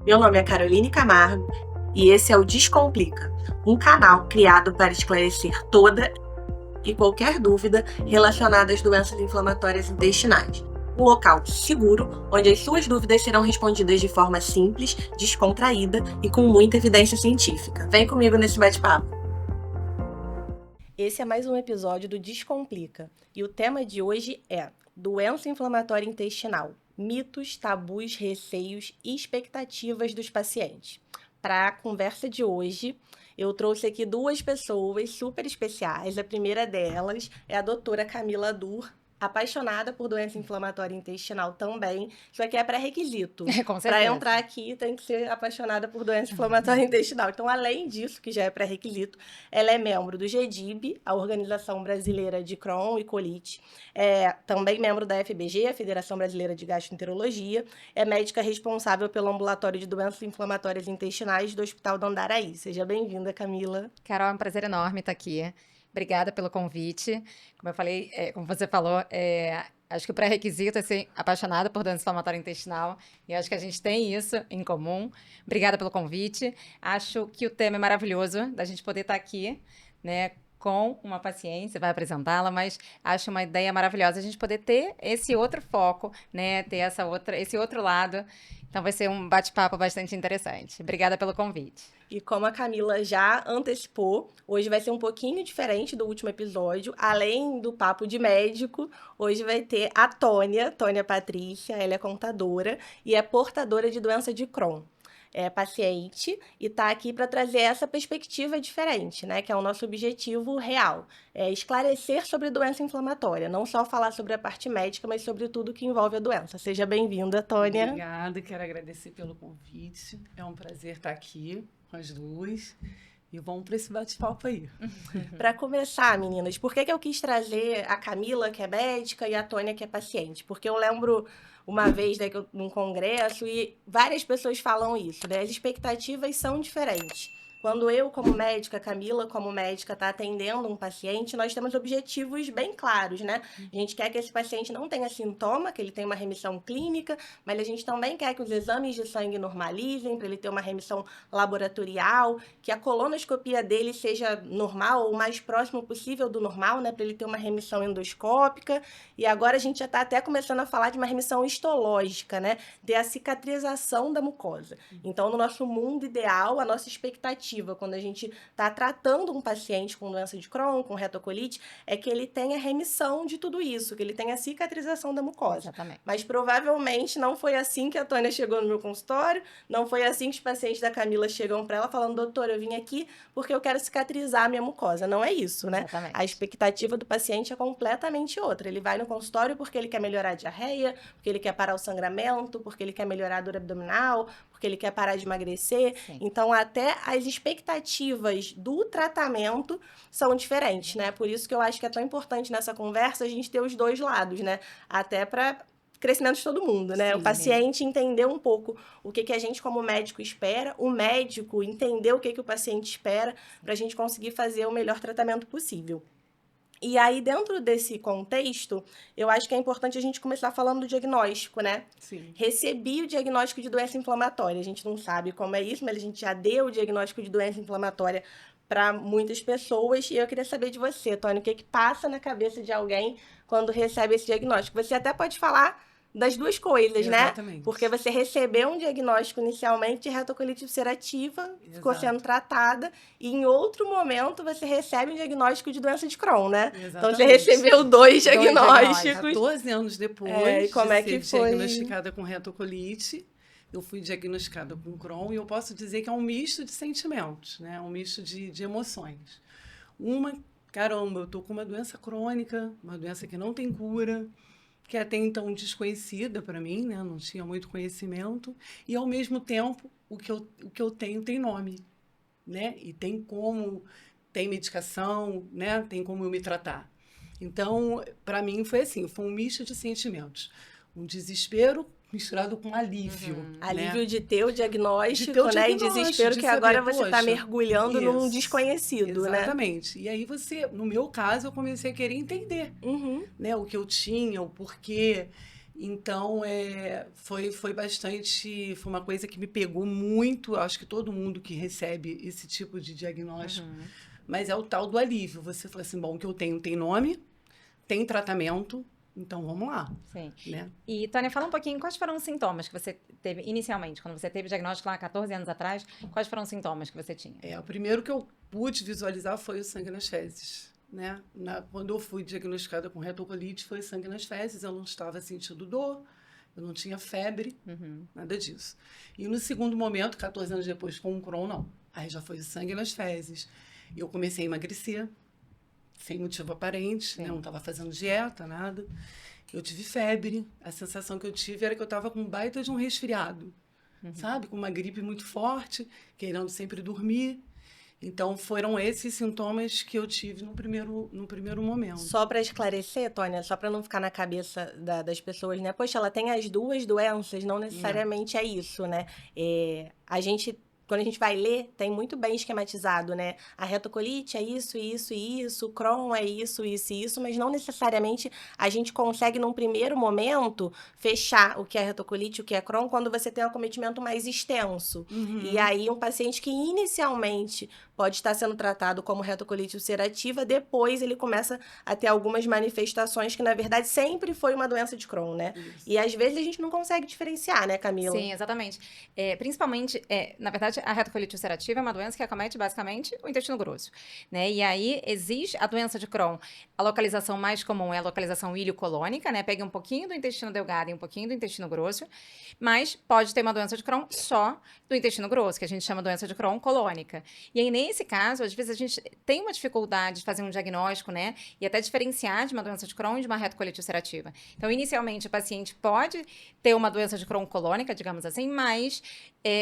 Meu nome é Caroline Camargo e esse é o Descomplica, um canal criado para esclarecer toda e qualquer dúvida relacionada às doenças inflamatórias intestinais. Um local seguro onde as suas dúvidas serão respondidas de forma simples, descontraída e com muita evidência científica. Vem comigo nesse bate-papo. Esse é mais um episódio do Descomplica e o tema de hoje é doença inflamatória intestinal. Mitos, tabus, receios e expectativas dos pacientes. Para a conversa de hoje, eu trouxe aqui duas pessoas super especiais. A primeira delas é a doutora Camila Dur, apaixonada por doença inflamatória intestinal também. Isso aqui é pré-requisito. Com Para certeza. entrar aqui, tem que ser apaixonada por doença inflamatória intestinal. Então, além disso, que já é pré-requisito, ela é membro do GEDIB, a Organização Brasileira de Crohn e Colite. É também membro da FBG, a Federação Brasileira de Gastroenterologia. É médica responsável pelo ambulatório de doenças inflamatórias intestinais do Hospital do Andaraí. Seja bem-vinda, Camila. Carol, é um prazer enorme estar aqui. Obrigada pelo convite. Como eu falei, como você falou, acho que o pré-requisito é ser apaixonada por doença inflamatória intestinal e acho que a gente tem isso em comum. Obrigada pelo convite. Acho que o tema é maravilhoso da gente poder estar aqui, né, com uma paciente, você vai apresentá-la, mas acho uma ideia maravilhosa a gente poder ter esse outro foco, né, ter esse outro lado. Então vai ser um bate-papo bastante interessante. Obrigada pelo convite. E como a Camila já antecipou, hoje vai ser um pouquinho diferente do último episódio. Além do papo de médico, hoje vai ter a Tônia Patrícia, ela é contadora e é portadora de doença de Crohn. É paciente e está aqui para trazer essa perspectiva diferente, né? Que é o nosso objetivo real. É esclarecer sobre doença inflamatória, não só falar sobre a parte médica, mas sobre tudo que envolve a doença. Seja bem-vinda, Tônia. Obrigada, quero agradecer pelo convite. É um prazer estar aqui com as duas. E vamos para esse bate-papo aí. Para começar, meninas, por que eu quis trazer a Camila, que é médica, e a Tônia, que é paciente? Porque eu lembro uma vez, né, num congresso, e várias pessoas falam isso, né? As expectativas são diferentes. Quando eu, como médica, Camila, como médica, está atendendo um paciente, nós temos objetivos bem claros, né? A gente quer que esse paciente não tenha sintoma, que ele tenha uma remissão clínica, mas a gente também quer que os exames de sangue normalizem, para ele ter uma remissão laboratorial, que a colonoscopia dele seja normal, ou o mais próximo possível do normal, né? Para ele ter uma remissão endoscópica. E agora a gente já está até começando a falar de uma remissão histológica, né? De a cicatrização da mucosa. Então, no nosso mundo ideal, a nossa expectativa quando a gente está tratando um paciente com doença de Crohn, com retocolite, é que ele tenha remissão de tudo isso, que ele tenha cicatrização da mucosa. Exatamente. Mas provavelmente não foi assim que a Tônia chegou no meu consultório, não foi assim que os pacientes da Camila chegam para ela falando, doutora, eu vim aqui porque eu quero cicatrizar a minha mucosa. Não é isso, né? Exatamente. A expectativa do paciente é completamente outra. Ele vai no consultório porque ele quer melhorar a diarreia, porque ele quer parar o sangramento, porque ele quer melhorar a dor abdominal, porque ele quer parar de emagrecer. Sim. Então, até as expectativas do tratamento são diferentes, né? Por isso que eu acho que é tão importante nessa conversa a gente ter os dois lados, né? Até para crescimento de todo mundo, né? Sim, o paciente entender um pouco o que a gente como médico espera, o médico entender o que o paciente espera, para a gente conseguir fazer o melhor tratamento possível. E aí, dentro desse contexto, eu acho que é importante a gente começar falando do diagnóstico, né? Sim. Recebi o diagnóstico de doença inflamatória. A gente não sabe como é isso, mas a gente já deu o diagnóstico de doença inflamatória para muitas pessoas. E eu queria saber de você, Tônia, o que passa na cabeça de alguém quando recebe esse diagnóstico? Você até pode falar das duas coisas, Exatamente. né? Porque você recebeu um diagnóstico inicialmente de retocolite ulcerativa, ficou sendo tratada, e em outro momento você recebe um diagnóstico de doença de Crohn, né? Exatamente. Então você recebeu dois diagnósticos. 14 anos depois e como de é que ser foi? diagnosticada com retocolite, eu fui diagnosticada com Crohn e eu posso dizer que é um misto de sentimentos, né? Um misto de emoções. Caramba, eu tô com uma doença crônica, uma doença que não tem cura, que até então desconhecida para mim, né? Não tinha muito conhecimento, e ao mesmo tempo o que eu tenho tem nome, né? E tem medicação, né? Tem como eu me tratar. Então, para mim foi assim, foi um misto de sentimentos, um desespero misturado com alívio. Né? Alívio de ter o diagnóstico, né? E desespero de que saber, agora você está mergulhando num desconhecido, exatamente. Né? E aí no meu caso, eu comecei a querer entender, né? O que eu tinha, o porquê. Então, foi bastante, foi uma coisa que me pegou muito, acho que todo mundo que recebe esse tipo de diagnóstico, mas é o tal do alívio. Você fala assim, bom, o que eu tenho tem nome, tem tratamento, então vamos lá. Sim. Né? E, Tônia, fala um pouquinho, quais foram os sintomas que você teve inicialmente, quando você teve o diagnóstico lá há 14 anos atrás, quais foram os sintomas que você tinha? O primeiro que eu pude visualizar foi o sangue nas fezes. Né? Quando eu fui diagnosticada com retocolite, foi sangue nas fezes, eu não estava sentindo dor, eu não tinha febre, nada disso. E no segundo momento, 14 anos depois, com o Crohn, não. Aí já foi sangue nas fezes. E eu comecei a emagrecer, sem motivo aparente, né? Não estava fazendo dieta, nada. Eu tive febre, a sensação que eu tive era que eu estava com um baita de um resfriado, sabe? Com uma gripe muito forte, querendo sempre dormir. Então, foram esses sintomas que eu tive no primeiro momento. Só para esclarecer, Tônia, só para não ficar na cabeça das pessoas, né? Poxa, ela tem as duas doenças, não necessariamente é isso, né? Quando a gente vai ler, tem muito bem esquematizado, né? A retocolite é isso, isso e isso, o Crohn é isso, isso e isso, mas não necessariamente a gente consegue, num primeiro momento, fechar o que é retocolite, o que é Crohn, quando você tem um acometimento mais extenso. E aí, um paciente que inicialmente pode estar sendo tratado como retocolite ulcerativa, depois ele começa a ter algumas manifestações que, na verdade, sempre foi uma doença de Crohn, né? Isso. E às vezes a gente não consegue diferenciar, né, Camila? Sim, exatamente. Principalmente, na verdade, a retocolite ulcerativa é uma doença que acomete basicamente o intestino grosso, né? E aí existe a doença de Crohn. A localização mais comum é a localização iliocolônica, né? Pega um pouquinho do intestino delgado e um pouquinho do intestino grosso, mas pode ter uma doença de Crohn só do intestino grosso, que a gente chama doença de Crohn colônica. E aí, nesse caso, às vezes a gente tem uma dificuldade de fazer um diagnóstico, né? E até diferenciar de uma doença de Crohn e de uma retocolite ulcerativa. Então, inicialmente, o paciente pode ter uma doença de Crohn colônica, digamos assim, mas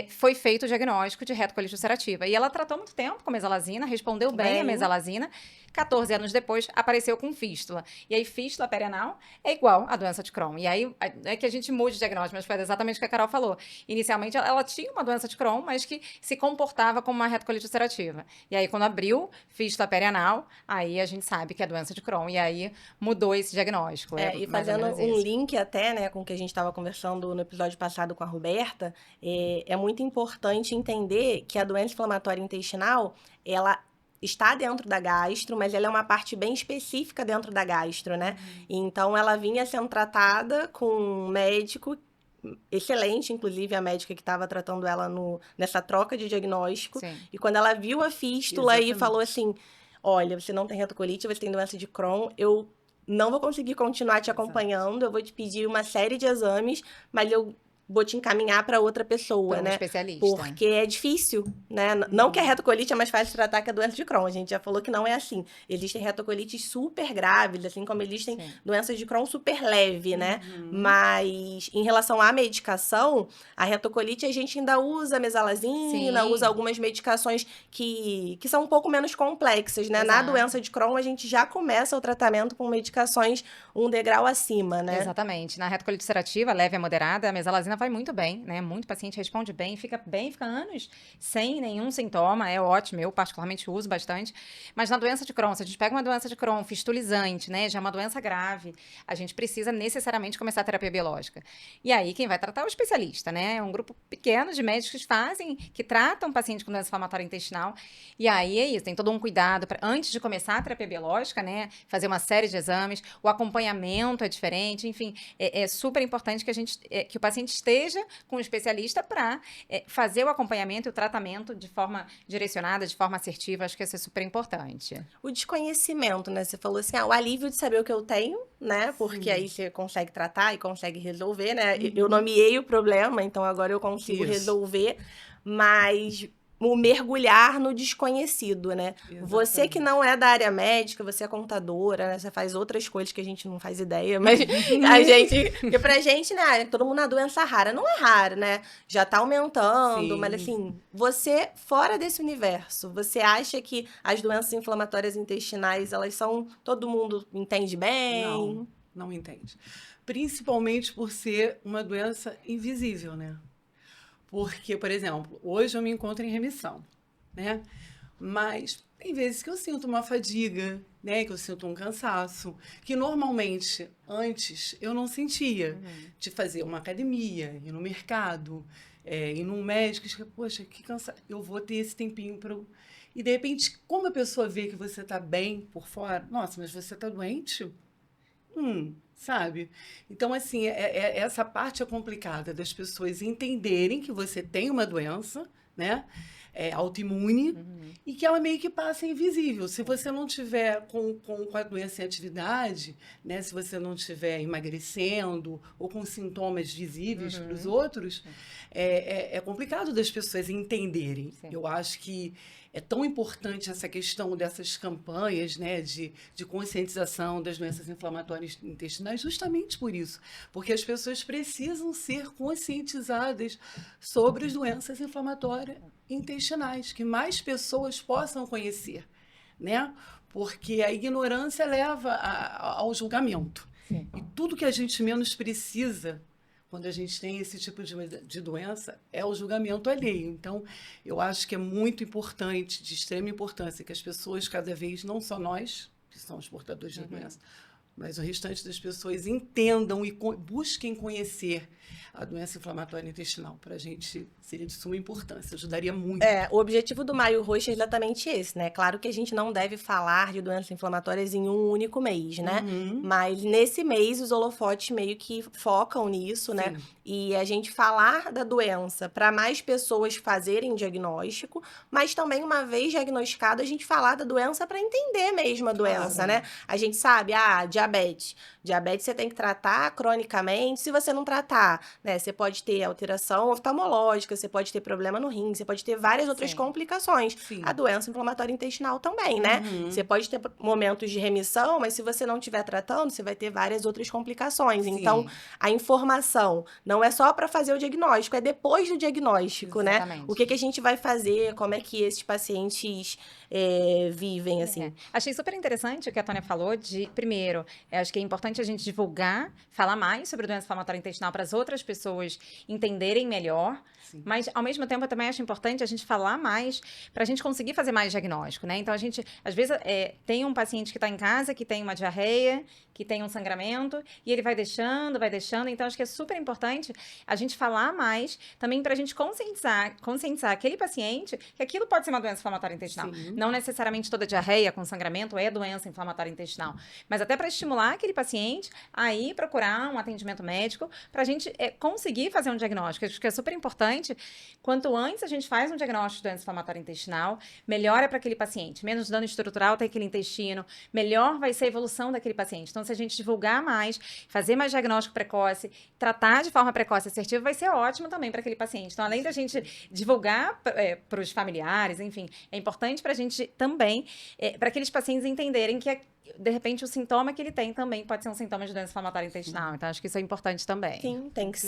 foi feito o diagnóstico de retocolite ulcerativa. E ela tratou muito tempo com mesalazina, respondeu bem a mesalazina. 14 anos depois, apareceu com fístula. E aí, fístula perianal é igual à doença de Crohn. E aí, é que a gente mude o diagnóstico, mas foi exatamente o que a Carol falou. Inicialmente, ela tinha uma doença de Crohn, mas que se comportava como uma retocolite ulcerativa. E aí, quando abriu fístula perianal, aí a gente sabe que é doença de Crohn. E aí, mudou esse diagnóstico. E fazendo um link até, né, com o que a gente estava conversando no episódio passado com a Roberta, é muito importante entender que a doença inflamatória intestinal, ela está dentro da gastro, mas ela é uma parte bem específica dentro da gastro, né? Então, ela vinha sendo tratada com um médico excelente, inclusive a médica que estava tratando ela nessa troca de diagnóstico. Sim. E quando ela viu a fístula e falou assim, olha, você não tem retocolite, você tem doença de Crohn, eu não vou conseguir continuar te acompanhando, eu vou te pedir uma série de exames, mas eu vou te encaminhar para outra pessoa, né? Especialista. Porque é difícil, né? Não que a retocolite é mais fácil de tratar que a doença de Crohn. A gente já falou que não é assim. Existem retocolites super graves, assim como existem doenças de Crohn super leve, né? Mas em relação à medicação, a retocolite a gente ainda usa mesalazina, usa algumas medicações que são um pouco menos complexas, né? Na doença de Crohn, a gente já começa o tratamento com medicações um degrau acima, né? Exatamente. Na retocolite ulcerativa, leve a moderada, a mesalazina vai muito bem, né? Muito paciente responde bem, fica anos sem nenhum sintoma, é ótimo, eu particularmente uso bastante. Mas na doença de Crohn, se a gente pega uma doença de Crohn fistulizante, né? Já é uma doença grave, a gente precisa necessariamente começar a terapia biológica. E aí, quem vai tratar é o especialista, né? É um grupo pequeno de médicos que tratam paciente com doença inflamatória intestinal. E aí é isso, tem todo um cuidado antes de começar a terapia biológica, né? Fazer uma série de exames, o acompanhamento é diferente, enfim, é super importante que o paciente esteja com um especialista para fazer o acompanhamento e o tratamento de forma direcionada, de forma assertiva. Acho que isso é super importante. O desconhecimento, né? Você falou assim, o alívio de saber o que eu tenho, né? Porque aí você consegue tratar e consegue resolver, né? Eu nomeei o problema, então agora eu consigo resolver, mas o mergulhar no desconhecido, né? Exatamente. Você que não é da área médica, você é contadora, né? Você faz outras coisas que a gente não faz ideia, mas porque pra gente, né? Todo mundo na doença rara. Não é rara, né? Já tá aumentando, mas assim, você fora desse universo, você acha que as doenças inflamatórias intestinais, todo mundo entende bem? Não entende. Principalmente por ser uma doença invisível, né? Porque, por exemplo, hoje eu me encontro em remissão, né? Mas Tem vezes que eu sinto uma fadiga, né? Que eu sinto um cansaço, que normalmente antes eu não sentia. De fazer uma academia, ir no mercado, ir num médico, e, poxa, que cansaço. Eu vou ter esse tempinho para. E de repente, como a pessoa vê que você está bem por fora, nossa, mas você está doente? Sabe? Então, assim, essa parte é complicada das pessoas entenderem que você tem uma doença, né? Autoimune, e que ela meio que passa invisível. Se você não tiver com a doença em atividade, né? Se você não estiver emagrecendo ou com sintomas visíveis para os outros, é complicado das pessoas entenderem. Sim. Eu acho que é tão importante essa questão dessas campanhas, né, de conscientização das doenças inflamatórias intestinais, justamente por isso, porque as pessoas precisam ser conscientizadas sobre as doenças inflamatórias intestinais, que mais pessoas possam conhecer, né? Porque a ignorância leva ao julgamento. Sim. E tudo que a gente menos precisa quando a gente tem esse tipo de doença, é o julgamento alheio. Então, eu acho que é muito importante, de extrema importância, que as pessoas cada vez, não só nós, que são os portadores da doença, mas o restante das pessoas entendam e busquem conhecer a doença inflamatória intestinal. Para a gente seria de suma importância, ajudaria muito. O objetivo do Maio Roxo é exatamente esse, né? Claro que a gente não deve falar de doenças inflamatórias em um único mês, né? Mas nesse mês os holofotes meio que focam nisso, Sim. né? E a gente falar da doença para mais pessoas fazerem diagnóstico, mas também, uma vez diagnosticado, a gente falar da doença para entender mesmo a doença, né? A gente sabe, diabetes. Diabetes você tem que tratar cronicamente. Se você não tratar, né, você pode ter alteração oftalmológica, você pode ter problema no rim, você pode ter várias outras complicações. Sim. A doença inflamatória intestinal também, né? Você pode ter momentos de remissão, mas se você não estiver tratando, você vai ter várias outras complicações. Sim. Então, a informação não é só para fazer o diagnóstico, é depois do diagnóstico, Exatamente. né? O que a gente vai fazer, como é que esses pacientes vivem, assim. Achei super interessante o que a Tônia falou de, primeiro, acho que é importante a gente divulgar, falar mais sobre doença inflamatória intestinal para as outras pessoas entenderem melhor. Sim. Mas, ao mesmo tempo, eu também acho importante a gente falar mais para a gente conseguir fazer mais diagnóstico, né? Então, a gente, às vezes, tem um paciente que está em casa, que tem uma diarreia, que tem um sangramento, e ele vai deixando. Então, acho que é super importante a gente falar mais também para a gente conscientizar aquele paciente que aquilo pode ser uma doença inflamatória intestinal. Sim. Não necessariamente toda diarreia com sangramento é doença inflamatória intestinal, mas até para estimular aquele paciente a ir procurar um atendimento médico para a gente conseguir fazer um diagnóstico. Acho que é super importante. Quanto antes a gente faz um diagnóstico de doença inflamatória intestinal, melhor é para aquele paciente. Menos dano estrutural tem aquele intestino, melhor vai ser a evolução daquele paciente. Então, se a gente divulgar mais, fazer mais diagnóstico precoce, tratar de forma precoce e assertiva, vai ser ótimo também para aquele paciente. Então, além da gente divulgar para os familiares, enfim, é importante para a gente também, para aqueles pacientes entenderem que de repente, o sintoma que ele tem também pode ser um sintoma de doença inflamatória intestinal. Então, acho que isso é importante também. Sim, tem que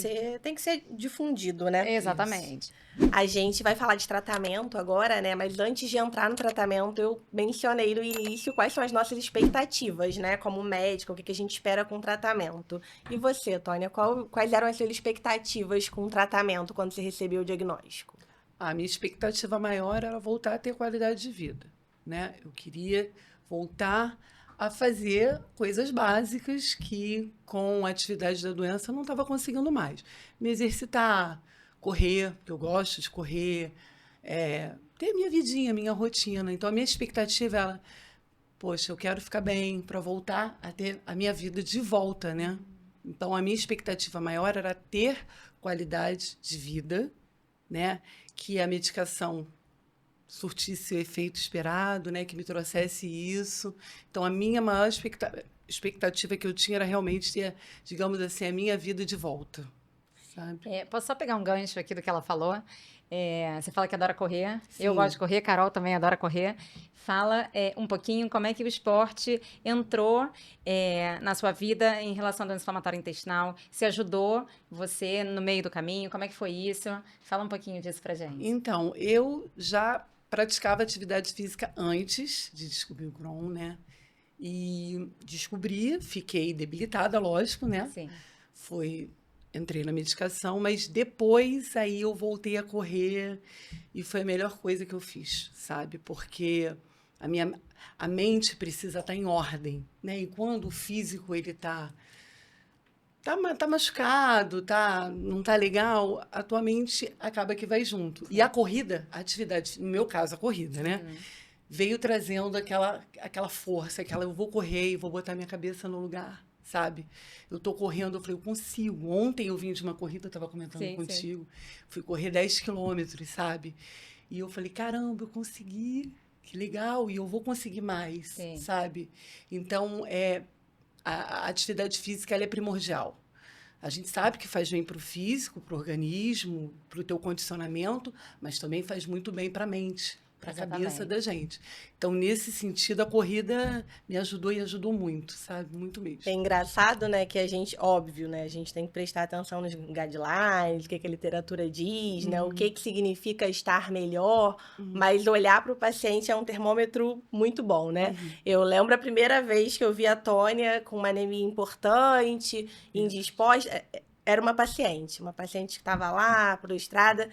ser difundido, né? Exatamente. A gente vai falar de tratamento agora, né? Mas antes de entrar no tratamento, eu mencionei no início quais são as nossas expectativas, né? Como médico, o que a gente espera com o tratamento. E você, Tônia, quais eram as suas expectativas com o tratamento quando você recebeu o diagnóstico? A minha expectativa maior era voltar a ter qualidade de vida, né? Eu queria voltar a fazer coisas básicas que, com a atividade da doença, eu não estava conseguindo mais. Me exercitar, correr, porque eu gosto de correr, ter minha vidinha, minha rotina. Então, a minha expectativa era, poxa, eu quero ficar bem para voltar a ter a minha vida de volta, né? Então, a minha expectativa maior era ter qualidade de vida, né? Que a medicação surtisse o efeito esperado, né, que me trouxesse isso. Então, a minha maior expectativa que eu tinha era realmente ter, digamos assim, a minha vida de volta, sabe? Posso só pegar um gancho aqui do que ela falou? Você fala que adora correr. Sim. Eu gosto de correr, Carol também adora correr. Fala um pouquinho como é que o esporte entrou na sua vida em relação à doença inflamatória intestinal. Se ajudou você no meio do caminho? Como é que foi isso? Fala um pouquinho disso pra gente. Então, eu já praticava atividade física antes de descobrir o Crohn, né? E descobri, fiquei debilitada, lógico, né? Sim. Entrei na medicação, mas depois aí eu voltei a correr e foi a melhor coisa que eu fiz, sabe? Porque A mente precisa estar em ordem, né? E quando o físico ele tá machucado, não tá legal, a tua mente acaba que vai junto. E a corrida, a atividade, no meu caso, a corrida, né? Veio trazendo aquela força, eu vou correr e vou botar minha cabeça no lugar, sabe? Eu tô correndo, eu falei, eu consigo. Ontem eu vim de uma corrida, eu tava comentando contigo, fui correr 10 quilômetros, sabe? E eu falei, caramba, eu consegui, que legal, e eu vou conseguir mais, sabe? Então, a atividade física ela é primordial. A gente sabe que faz bem para o físico, para o organismo, para o teu condicionamento, mas também faz muito bem para a mente, para a cabeça da gente. Então, nesse sentido, a corrida me ajudou e ajudou muito, sabe? Muito mesmo. É engraçado, né, que a gente, óbvio, né, a gente tem que prestar atenção nos guidelines, o que a literatura diz, né, o que significa estar melhor, mas olhar para o paciente é um termômetro muito bom, né? Eu lembro a primeira vez que eu vi a Tônia com uma anemia importante, indisposta, era uma paciente que estava lá, prostrada.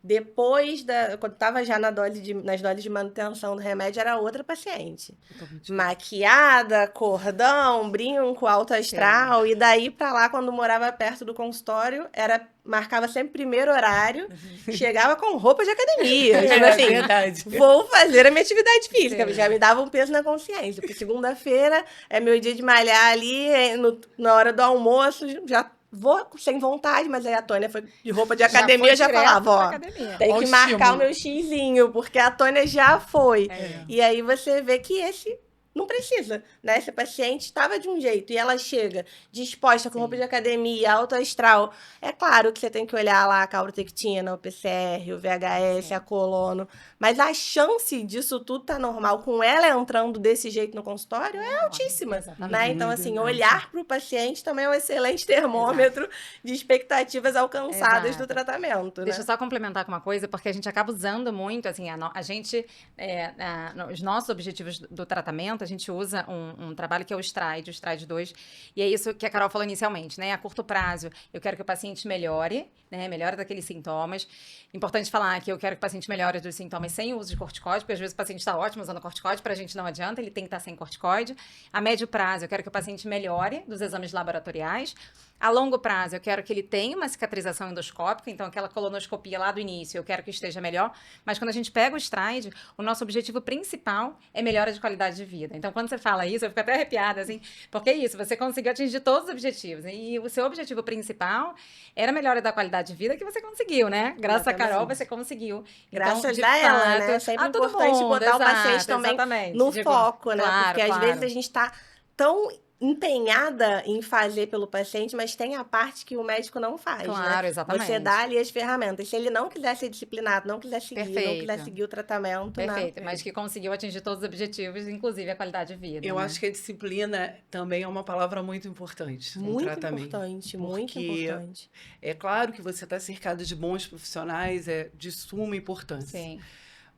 Depois quando estava já nas doses de manutenção do remédio, era outra paciente. Maquiada, cordão, brinco, alto astral. E daí pra lá, quando morava perto do consultório, marcava sempre primeiro horário, chegava com roupa de academia. Tipo assim, verdade. Vou fazer a minha atividade física. Já me dava um peso na consciência. Porque segunda-feira é meu dia de malhar ali, na hora do almoço, já vou sem vontade, mas aí a Tônia foi de roupa de academia, já falava, ó, tem que marcar o meu xizinho, porque a Tônia já foi. E aí você vê que esse não precisa, né? Esse paciente estava de um jeito e ela chega disposta com roupa de academia, alto astral. É claro que você tem que olhar lá a calprotectina, o PCR, o VHS, a colono, mas a chance disso tudo tá normal com ela entrando desse jeito no consultório é altíssima, né? Então, assim, olhar para o paciente também é um excelente termômetro de expectativas alcançadas do tratamento, Deixa né? eu só complementar com uma coisa, porque a gente acaba usando muito, assim, a gente, os nossos objetivos do tratamento, a gente usa um trabalho que é o STRIDE 2, e é isso que a Carol falou inicialmente, né? A curto prazo, eu quero que o paciente melhore, né? Melhore daqueles sintomas. Importante falar que eu quero que o paciente melhore dos sintomas sem o uso de corticoide, porque às vezes o paciente está ótimo usando corticoide, pra gente não adianta, ele tem que estar sem corticoide. A médio prazo, eu quero que o paciente melhore dos exames laboratoriais. A longo prazo, eu quero que ele tenha uma cicatrização endoscópica, então aquela colonoscopia lá do início, eu quero que esteja melhor. Mas quando a gente pega o STRIDE, o nosso objetivo principal é melhora de qualidade de vida. Então, quando você fala isso, eu fico até arrepiada, assim, porque é isso, você conseguiu atingir todos os objetivos. E o seu objetivo principal era a melhora da qualidade de vida que você conseguiu, né? Graças a Carol, você conseguiu. Graças a ela, né? É sempre importante botar o paciente também no foco, né? Porque às vezes a gente tá tão empenhada em fazer pelo paciente, mas tem a parte que o médico não faz, Claro, né? exatamente. Você dá ali as ferramentas. Se ele não quiser ser disciplinado, não quiser seguir, não quiser seguir o tratamento, Perfeito, mas que conseguiu atingir todos os objetivos, inclusive a qualidade de vida. Eu acho que a disciplina também é uma palavra muito importante no tratamento. Muito importante. É claro que você está cercado de bons profissionais, é de suma importância. Sim.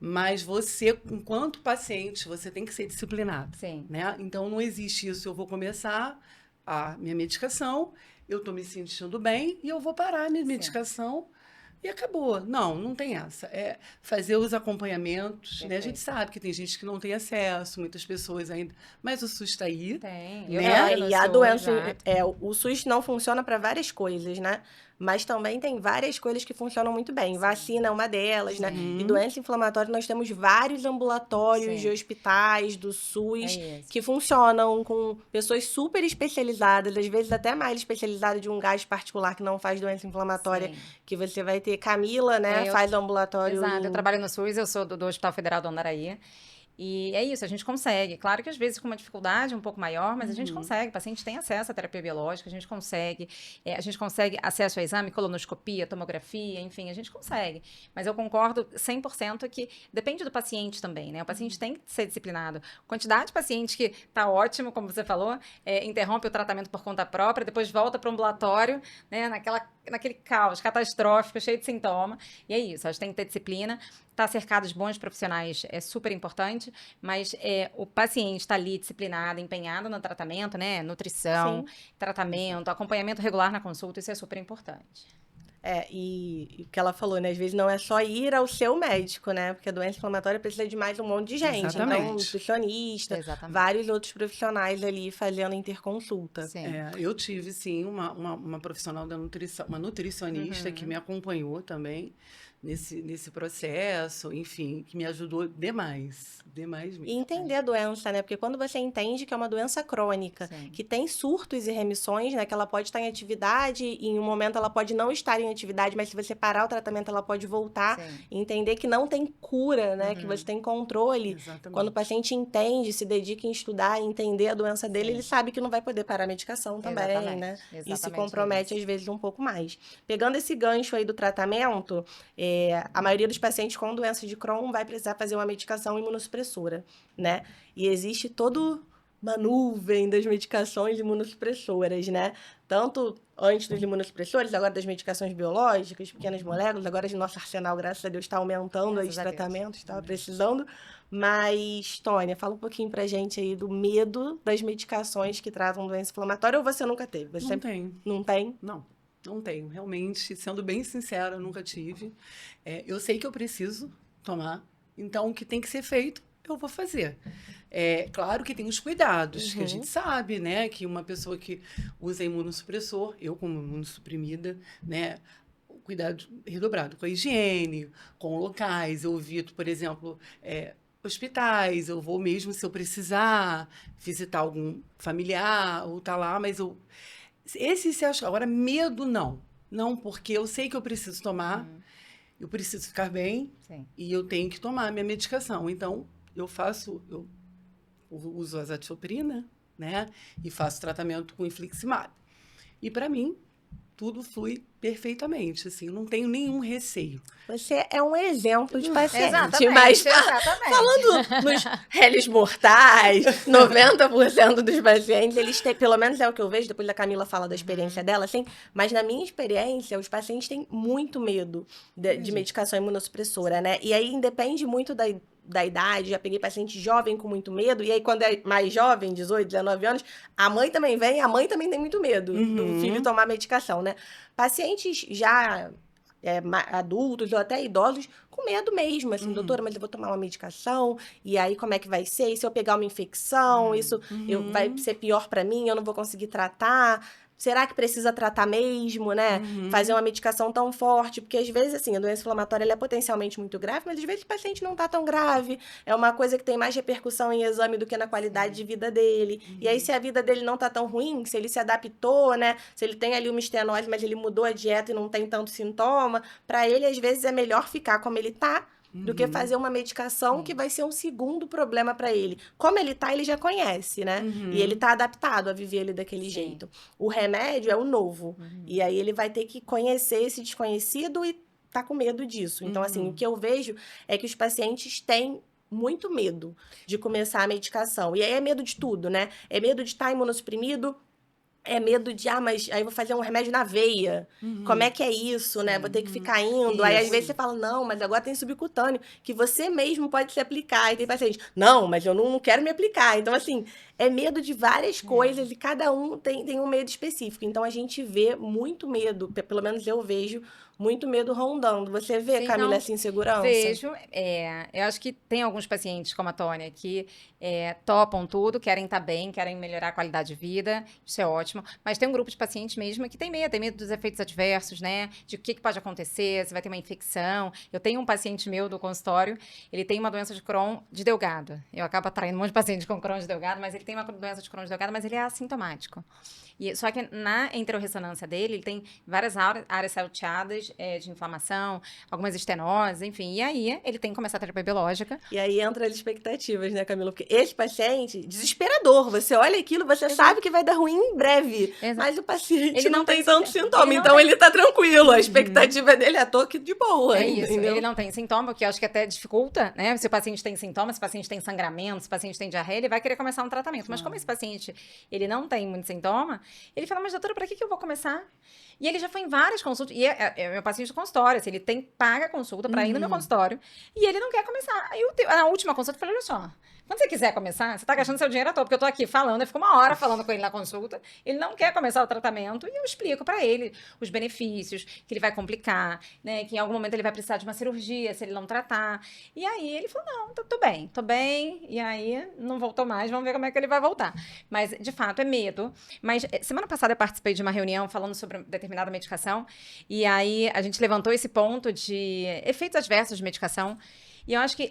Mas você, enquanto paciente, você tem que ser disciplinado. Sim. Né? Então, não existe isso. Eu vou começar a minha medicação, eu estou me sentindo bem e eu vou parar a minha medicação e acabou. Não tem essa. É fazer os acompanhamentos. Né? A gente sabe que tem gente que não tem acesso, muitas pessoas ainda. Mas o SUS está aí. Tem. Né? E a doença... o SUS não funciona para várias coisas, né? Mas também tem várias coisas que funcionam muito bem. Vacina é uma delas, né? E doença inflamatória, nós temos vários ambulatórios de hospitais, do SUS, que funcionam com pessoas super especializadas, às vezes até mais especializadas de um gás particular que não faz doença inflamatória, que você vai ter. Camila, né? Faz ambulatório. Exato, eu trabalho no SUS, eu sou do Hospital Federal do Andaraí. E é isso, a gente consegue. Claro que às vezes com uma dificuldade um pouco maior, mas a gente consegue. O paciente tem acesso à terapia biológica, a gente consegue acesso a exame, colonoscopia, tomografia, enfim, a gente consegue. Mas eu concordo 100% que depende do paciente também, né? O paciente tem que ser disciplinado. Quantidade de paciente que tá ótimo, como você falou, interrompe o tratamento por conta própria, depois volta para o ambulatório, né? Naquele caos catastrófico, cheio de sintoma. E é isso, a gente tem que ter disciplina. Estar cercado de bons profissionais é super importante, mas o paciente está ali disciplinado, empenhado no tratamento, né? Nutrição, tratamento, acompanhamento regular na consulta, isso é super importante. E o que ela falou, né? Às vezes não é só ir ao seu médico, né? Porque a doença inflamatória precisa de mais um monte de gente. Exatamente. Então, nutricionista, Exatamente. vários outros profissionais ali fazendo interconsulta. Sim. Eu tive, sim, uma profissional da nutrição, uma nutricionista que me acompanhou também nesse processo, enfim, que me ajudou demais mesmo. E entender a doença, né? Porque quando você entende que é uma doença crônica, Sim. que tem surtos e remissões, né? Que ela pode estar em atividade e em um momento ela pode não estar em atividade, mas se você parar o tratamento ela pode voltar. Sim. E entender que não tem cura, né? Que você tem controle. Exatamente. Quando o paciente entende, se dedica em estudar, entender a doença dele, Sim. ele sabe que não vai poder parar a medicação também, Exatamente. né? E se Exatamente compromete, isso. às vezes, um pouco mais. Pegando esse gancho aí do tratamento, a maioria dos pacientes com doença de Crohn vai precisar fazer uma medicação imunossupressora, né? E existe toda uma nuvem das medicações imunossupressoras, né? Tanto antes dos imunossupressores, agora das medicações biológicas, pequenas moléculas, agora o nosso arsenal, graças a Deus, está aumentando aí os Graças a Deus. tratamentos, estava precisando. Mas, Tônia, fala um pouquinho pra gente aí do medo das medicações que tratam doença inflamatória, ou você nunca teve? Você Não tem. não tem? Não tenho. Realmente, sendo bem sincera, eu nunca tive. Eu sei que eu preciso tomar, então o que tem que ser feito, eu vou fazer. Claro que tem os cuidados, que a gente sabe, né? Que uma pessoa que usa imunossupressor, eu como imunossuprimida, né? Cuidado redobrado com a higiene, com locais. Eu evito, por exemplo, hospitais, eu vou mesmo se eu precisar visitar algum familiar ou tá lá, mas eu... Esse se acha. Agora, medo, não. Não, porque eu sei que eu preciso tomar, eu preciso ficar bem. Sim. E eu tenho que tomar a minha medicação. Então, eu uso azathioprina, né? E faço tratamento com infliximab. E, para mim, tudo flui perfeitamente, assim, não tenho nenhum receio. Você é um exemplo de paciente. Exatamente. Mas Exatamente. falando nos réis mortais, 90% dos pacientes, eles têm, pelo menos é o que eu vejo, depois a Camila fala da experiência dela, assim, mas na minha experiência, os pacientes têm muito medo de medicação imunossupressora, né? E aí independe muito da idade, já peguei paciente jovem com muito medo, e aí quando é mais jovem, 18, 19 anos, a mãe também vem, a mãe também tem muito medo do filho tomar medicação, né? Pacientes já adultos ou até idosos com medo mesmo, assim, doutora, mas eu vou tomar uma medicação, e aí como é que vai ser? E se eu pegar uma infecção, isso vai ser pior para mim, eu não vou conseguir tratar... Será que precisa tratar mesmo, né? Fazer uma medicação tão forte? Porque, às vezes, assim, a doença inflamatória ela é potencialmente muito grave, mas, às vezes, o paciente não tá tão grave. É uma coisa que tem mais repercussão em exame do que na qualidade de vida dele. E aí, se a vida dele não tá tão ruim, se ele se adaptou, né? Se ele tem ali uma estenose, mas ele mudou a dieta e não tem tanto sintoma, para ele, às vezes, é melhor ficar como ele tá, do que fazer uma medicação que vai ser um segundo problema para ele. Como ele tá, ele já conhece, né? E ele tá adaptado a viver ele daquele jeito. O remédio é o novo. E aí ele vai ter que conhecer esse desconhecido e tá com medo disso. Então, assim, o que eu vejo é que os pacientes têm muito medo de começar a medicação. E aí é medo de tudo, né? É medo de estar imunossuprimido, é medo de, mas aí eu vou fazer um remédio na veia. Como é que é isso, né? Vou ter que ficar indo. Aí, às vezes, você fala, não, mas agora tem subcutâneo, que você mesmo pode se aplicar. E tem paciente, não, mas eu não quero me aplicar. Então, assim, é medo de várias coisas e cada um tem um medo específico. Então, a gente vê muito medo, pelo menos eu vejo, muito medo rondando. Você vê, Sim, Camila, não, essa insegurança? Vejo. Eu acho que tem alguns pacientes, como a Tônia, que topam tudo, querem estar bem, querem melhorar a qualidade de vida. Isso é ótimo. Mas tem um grupo de pacientes mesmo que tem medo dos efeitos adversos, né? De o que pode acontecer, se vai ter uma infecção. Eu tenho um paciente meu do consultório, ele tem uma doença de Crohn de Delgado. Eu acabo atraindo um monte de pacientes com Crohn de Delgado, mas ele tem uma doença de Crohn de Delgado, mas ele é assintomático. Só que na enterorressonância dele, ele tem várias áreas salteadas de inflamação, algumas estenoses, enfim. E aí, ele tem que começar a terapia biológica. E aí entra as expectativas, né, Camila? Porque esse paciente, desesperador. Você olha aquilo, você sabe que vai dar ruim em breve. Mas o paciente ele não tem tanto sintoma, então ele tá tranquilo. A expectativa dele é tô que de boa. É isso, entendeu? ele não tem sintoma, o que eu acho que até dificulta, né? Se o paciente tem sintomas, se o paciente tem sangramento, se o paciente tem diarreia, ele vai querer começar um tratamento. tratamento. Mas como esse paciente, ele não tem muito sintoma, ele fala, mas doutora, para que eu vou começar? E ele já foi em várias consultas, e é meu paciente de consultório, assim, ele paga a consulta para ir no meu consultório, e ele não quer começar. Aí na última consulta eu falei, olha só, quando você quiser começar, você tá gastando seu dinheiro à toa, porque eu tô aqui falando, eu fico uma hora falando com ele na consulta, ele não quer começar o tratamento, e eu explico para ele os benefícios, que ele vai complicar, né, que em algum momento ele vai precisar de uma cirurgia, se ele não tratar. E aí ele falou, não, tô bem, e aí não voltou mais, vamos ver como é que ele vai voltar. Mas, de fato, é medo. Mas, semana passada eu participei de uma reunião falando sobre determinada medicação, e aí a gente levantou esse ponto de efeitos adversos de medicação, e eu acho que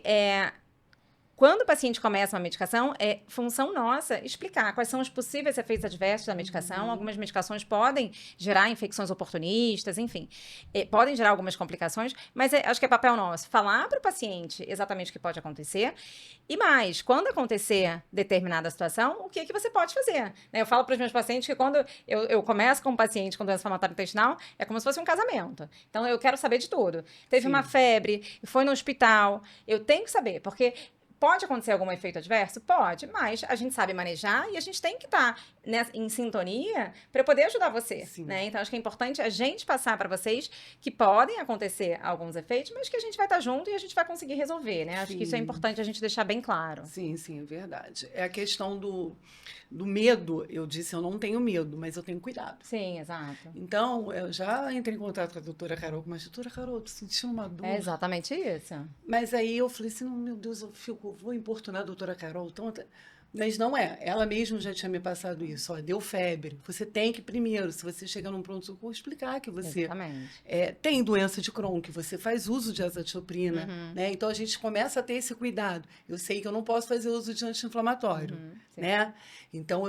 quando o paciente começa uma medicação, é função nossa explicar quais são os possíveis efeitos adversos da medicação. Algumas medicações podem gerar infecções oportunistas, enfim, podem gerar algumas complicações, mas acho que é papel nosso falar para o paciente exatamente o que pode acontecer. E mais, quando acontecer determinada situação, o que você pode fazer? Né? Eu falo para os meus pacientes que quando eu começo com um paciente com doença inflamatória intestinal, é como se fosse um casamento. Então, eu quero saber de tudo. Teve uma febre, foi no hospital, eu tenho que saber, porque pode acontecer algum efeito adverso? Pode, mas a gente sabe manejar e a gente tem que estar em sintonia para poder ajudar você, né? Então, acho que é importante a gente passar para vocês que podem acontecer alguns efeitos, mas que a gente vai estar junto e a gente vai conseguir resolver, né? Acho que isso é importante a gente deixar bem claro. Sim, é verdade. É a questão do medo. Eu disse, eu não tenho medo, mas eu tenho cuidado. Sim, exato. Então, eu já entrei em contato com a doutora Carol, mas doutora Carol, tô sentindo uma dor. É exatamente isso. Mas aí eu falei assim, não, meu Deus, vou importunar a doutora Carol. Mas não é. Ela mesma já tinha me passado isso. Ó, deu febre. Você tem que primeiro, se você chegar num pronto-socorro, explicar que você tem doença de Crohn, que você faz uso de azathioprina, né? Então, a gente começa a ter esse cuidado. Eu sei que eu não posso fazer uso de anti-inflamatório, né? Então,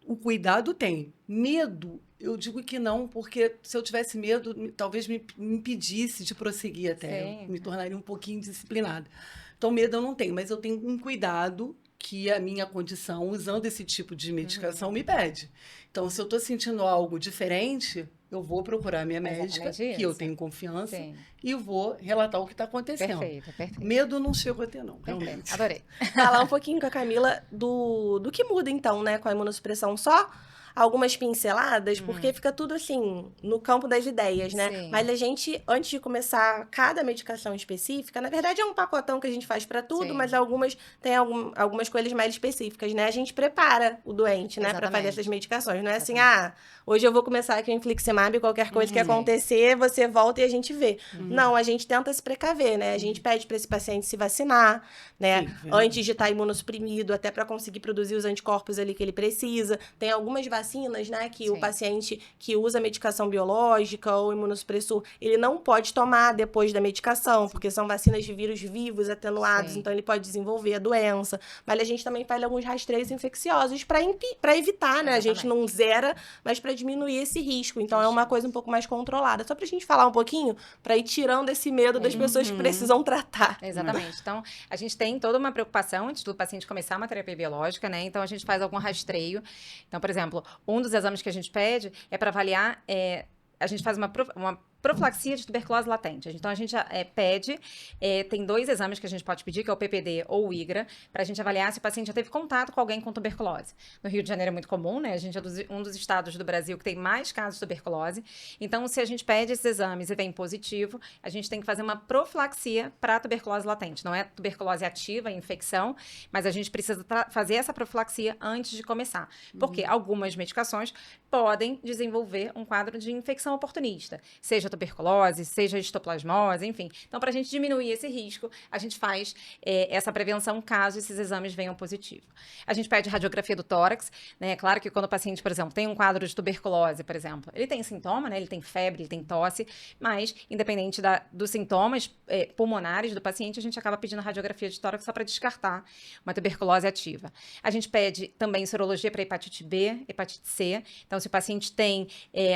o cuidado tem. Medo, eu digo que não, porque se eu tivesse medo, talvez me impedisse de prosseguir até. Eu me tornaria um pouquinho disciplinada. Então, medo eu não tenho, mas eu tenho um cuidado que a minha condição, usando esse tipo de medicação, me pede. Então, se eu estou sentindo algo diferente, eu vou procurar a minha médica, que eu tenho confiança, e vou relatar o que está acontecendo. Perfeito. Medo não chego a ter, não, realmente. Adorei. Falar um pouquinho com a Camila do que muda, então, né, com a imunossupressão. Só algumas pinceladas, porque fica tudo assim, no campo das ideias, né? Sim. Mas a gente, antes de começar cada medicação específica, na verdade é um pacotão que a gente faz para tudo, mas algumas tem algumas coisas mais específicas, né? A gente prepara o doente, né, para fazer essas medicações. Não é assim, hoje eu vou começar aqui o infliximab, qualquer coisa que acontecer, você volta e a gente vê. Não, a gente tenta se precaver, né? A gente pede para esse paciente se vacinar, né? Antes de estar imunossuprimido, até para conseguir produzir os anticorpos ali que ele precisa. Tem algumas vacinas, né, que o paciente que usa medicação biológica ou imunossupressor, ele não pode tomar depois da medicação, porque são vacinas de vírus vivos, atenuados, então ele pode desenvolver a doença. Mas a gente também faz alguns rastreios infecciosos para evitar, né? A gente não zera, mas para diminuir esse risco. Então, é uma coisa um pouco mais controlada. Só pra gente falar um pouquinho, para ir tirando esse medo das pessoas que precisam tratar. Exatamente. Então, a gente tem toda uma preocupação antes do paciente começar uma terapia biológica, né? Então, a gente faz algum rastreio. Então, por exemplo, um dos exames que a gente pede é para avaliar, a gente faz uma profilaxia de tuberculose latente. Então, a gente pede, tem 2 exames que a gente pode pedir, que é o PPD ou o IGRA, para a gente avaliar se o paciente já teve contato com alguém com tuberculose. No Rio de Janeiro é muito comum, né? A gente é um dos estados do Brasil que tem mais casos de tuberculose. Então, se a gente pede esses exames e vem positivo, a gente tem que fazer uma profilaxia para a tuberculose latente. Não é tuberculose ativa, infecção, mas a gente precisa fazer essa profilaxia antes de começar. Porque algumas medicações podem desenvolver um quadro de infecção oportunista, seja tuberculose, seja histoplasmose, enfim. Então, para a gente diminuir esse risco, a gente faz essa prevenção caso esses exames venham positivo. A gente pede radiografia do tórax, né? Claro que quando o paciente, por exemplo, tem um quadro de tuberculose, por exemplo, ele tem sintoma, né? Ele tem febre, ele tem tosse, mas, independente dos sintomas pulmonares do paciente, a gente acaba pedindo radiografia de tórax só para descartar uma tuberculose ativa. A gente pede também sorologia para hepatite B, hepatite C. Então, se o paciente tem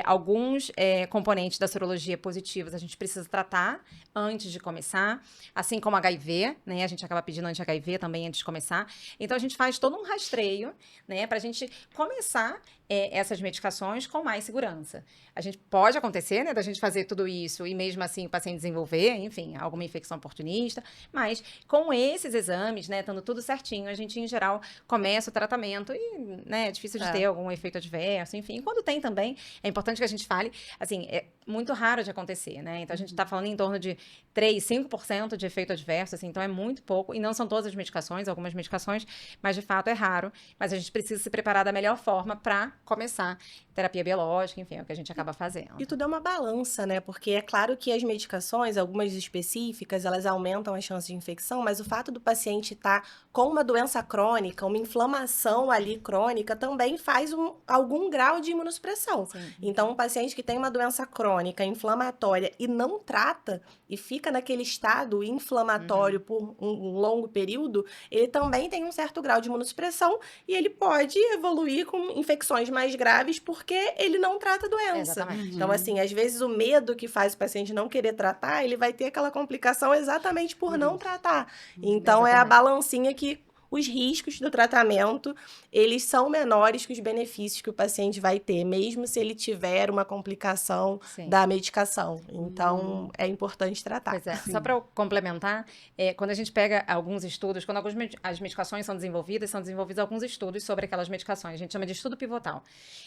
alguns componentes da sorologia sorologia positivos, a gente precisa tratar antes de começar, assim como HIV, né? A gente acaba pedindo anti-HIV também antes de começar. Então, a gente faz todo um rastreio, né? Para a gente começar essas medicações com mais segurança. A gente pode acontecer, né? Da gente fazer tudo isso e mesmo assim o paciente desenvolver, enfim, alguma infecção oportunista, mas com esses exames, né? Estando tudo certinho, a gente, em geral, começa o tratamento e, né? É difícil de ter algum efeito adverso, enfim. E quando tem também, é importante que a gente fale, assim, é muito raro de acontecer, né? Então, a gente está falando em torno de 3, 5% de efeito adverso, assim, então é muito pouco. E não são todas as medicações, algumas medicações, mas de fato é raro. Mas a gente precisa se preparar da melhor forma para começar terapia biológica, enfim, é o que a gente acaba fazendo. E tudo é uma balança, né? Porque é claro que as medicações, algumas específicas, elas aumentam as chances de infecção, mas o fato do paciente estar com uma doença crônica, uma inflamação ali crônica, também faz algum grau de imunossupressão. Sim. Então, um paciente que tem uma doença crônica, inflamatória, e não trata, e fica naquele estado inflamatório por um longo período, ele também tem um certo grau de imunossupressão e ele pode evoluir com infecções mais graves porque ele não trata a doença. Exatamente. Então, assim, às vezes o medo que faz o paciente não querer tratar, ele vai ter aquela complicação exatamente por não tratar. Então, é a Exatamente. balancinha que os riscos do tratamento, eles são menores que os benefícios que o paciente vai ter, mesmo se ele tiver uma complicação Sim. da medicação. Então, é importante tratar. Pois é, só para eu complementar, quando a gente pega alguns estudos, quando as medicações são desenvolvidos alguns estudos sobre aquelas medicações, a gente chama de estudo pivotal.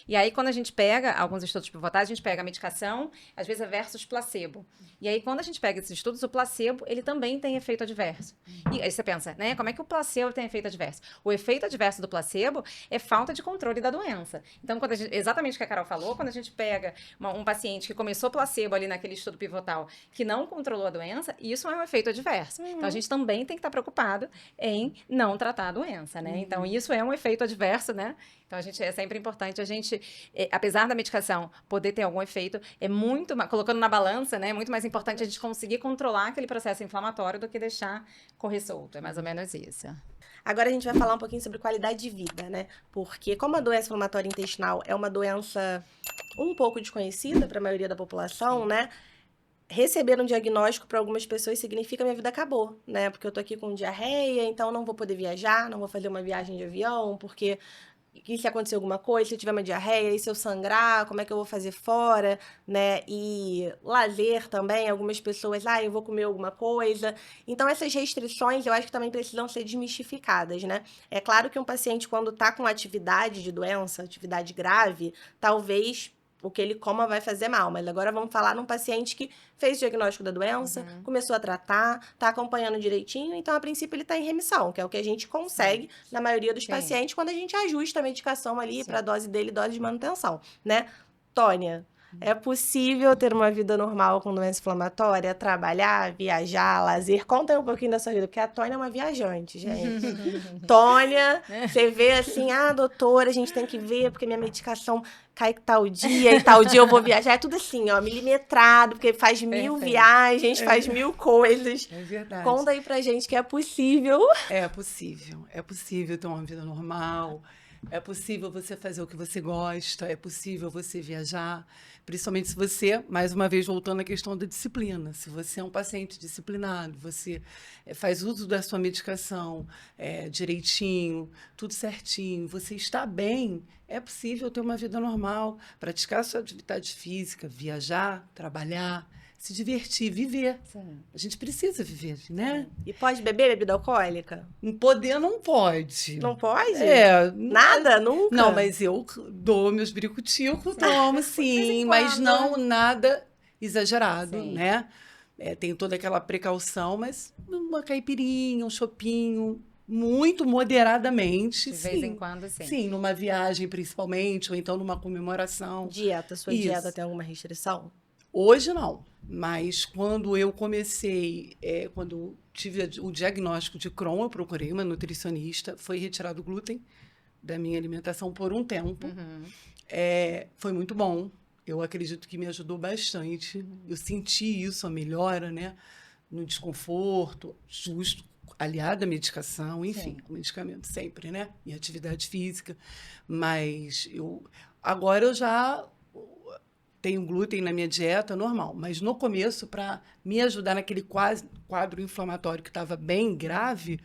E aí, quando a gente pega alguns estudos pivotais, a gente pega a medicação, às vezes é versus placebo. E aí, quando a gente pega esses estudos, o placebo, ele também tem efeito adverso. E aí você pensa, né, como é que o placebo tem efeito adverso? O efeito adverso do placebo é falta de controle da doença. Então, exatamente o que a Carol falou, quando a gente pega um paciente que começou placebo ali naquele estudo pivotal, que não controlou a doença, isso é um efeito adverso. Então, a gente também tem que estar preocupado em não tratar a doença, né? Então, isso é um efeito adverso, né? Então, é sempre importante a gente, apesar da medicação poder ter algum efeito, colocando na balança, né? É muito mais importante a gente conseguir controlar aquele processo inflamatório do que deixar correr solto. É mais ou menos isso. Agora a gente vai falar um pouquinho sobre qualidade de vida, né? Porque como a doença inflamatória intestinal é uma doença um pouco desconhecida para a maioria da população, né? Receber um diagnóstico para algumas pessoas significa minha vida acabou, né? Porque eu tô aqui com diarreia, então não vou poder viajar, não vou fazer uma viagem de avião, porque e se acontecer alguma coisa, se eu tiver uma diarreia, e se eu sangrar, como é que eu vou fazer fora, né? E lazer também, algumas pessoas, eu vou comer alguma coisa. Então, essas restrições, eu acho que também precisam ser desmistificadas, né? É claro que um paciente, quando tá com atividade de doença, atividade grave, talvez o que ele coma vai fazer mal. Mas agora vamos falar num paciente que fez o diagnóstico da doença, começou a tratar, está acompanhando direitinho, então, a princípio, ele está em remissão, que é o que a gente consegue na maioria dos pacientes quando a gente ajusta a medicação ali para a dose dele, dose de manutenção, né? Tônia, é possível ter uma vida normal com doença inflamatória, trabalhar, viajar, lazer? Conta aí um pouquinho da sua vida, porque a Tônia é uma viajante, gente. Tônia, você vê assim, doutora, a gente tem que ver, porque minha medicação cai tal dia e tal dia eu vou viajar. É tudo assim, milimetrado, porque faz 1000 viagens, faz 1000 coisas. É verdade. Conta aí pra gente que é possível. É possível ter uma vida normal. É possível você fazer o que você gosta, é possível você viajar, principalmente se você, mais uma vez voltando à questão da disciplina, se você é um paciente disciplinado, você faz uso da sua medicação direitinho, tudo certinho, você está bem, é possível ter uma vida normal, praticar sua atividade física, viajar, trabalhar, se divertir, viver. Sim. A gente precisa viver, né? E pode beber bebida alcoólica? Poder não pode. Não pode? Nada, nunca? Não, mas eu dou meus biricuticos, tomo sim, mas não nada exagerado, né? Tenho toda aquela precaução, mas uma caipirinha, um chopinho, muito moderadamente. De vez em quando, sim. Sim, numa viagem principalmente, ou então numa comemoração. Sua dieta tem alguma restrição? Hoje não, mas quando eu comecei, quando tive o diagnóstico de Crohn, eu procurei uma nutricionista, foi retirado o glúten da minha alimentação por um tempo. Foi muito bom, eu acredito que me ajudou bastante. Eu senti isso, a melhora, né, no desconforto, justo, aliada à medicação, enfim, o medicamento sempre, né, e atividade física. Mas agora eu já tenho glúten na minha dieta, normal. Mas no começo, para me ajudar naquele quadro inflamatório que estava bem grave,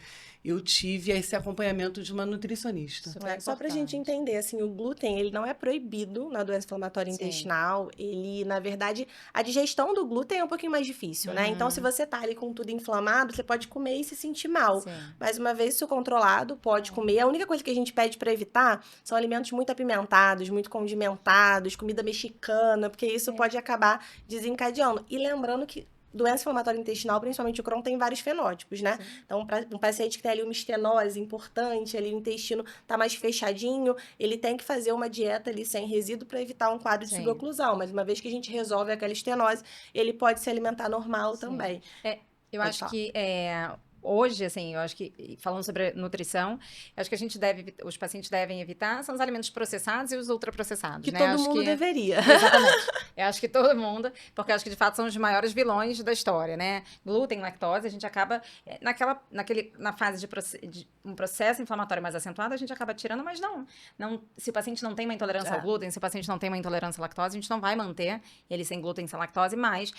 eu tive esse acompanhamento de uma nutricionista. Super Só para a gente importante. entender, assim, o glúten, ele não é proibido na doença inflamatória Sim. intestinal. Ele, na verdade, a digestão do glúten é um pouquinho mais difícil, né? Então, se você tá ali com tudo inflamado, você pode comer e se sentir mal. Sim. Mas uma vez isso controlado, pode comer. A única coisa que a gente pede para evitar são alimentos muito apimentados, muito condimentados, comida mexicana, porque isso pode acabar desencadeando. E lembrando que doença inflamatória intestinal, principalmente o Crohn, tem vários fenótipos, né? Então, um paciente que tem ali uma estenose importante, ali o intestino tá mais fechadinho, ele tem que fazer uma dieta ali sem resíduo para evitar um quadro de Sim. suboclusão. Mas uma vez que a gente resolve aquela estenose, ele pode se alimentar normal Sim. também. Eu Pode acho falar. que hoje, assim, eu acho que, falando sobre nutrição, eu acho que os pacientes devem evitar são os alimentos processados e os ultraprocessados, Que né? todo Acho mundo que, deveria. exatamente. Eu acho que todo mundo, porque eu acho que de fato são os maiores vilões da história, né? Glúten, lactose, a gente acaba, na fase de um processo inflamatório mais acentuado, a gente acaba tirando, mas não, se o paciente não tem uma intolerância ao glúten, se o paciente não tem uma intolerância à lactose, a gente não vai manter ele sem glúten, sem lactose, mas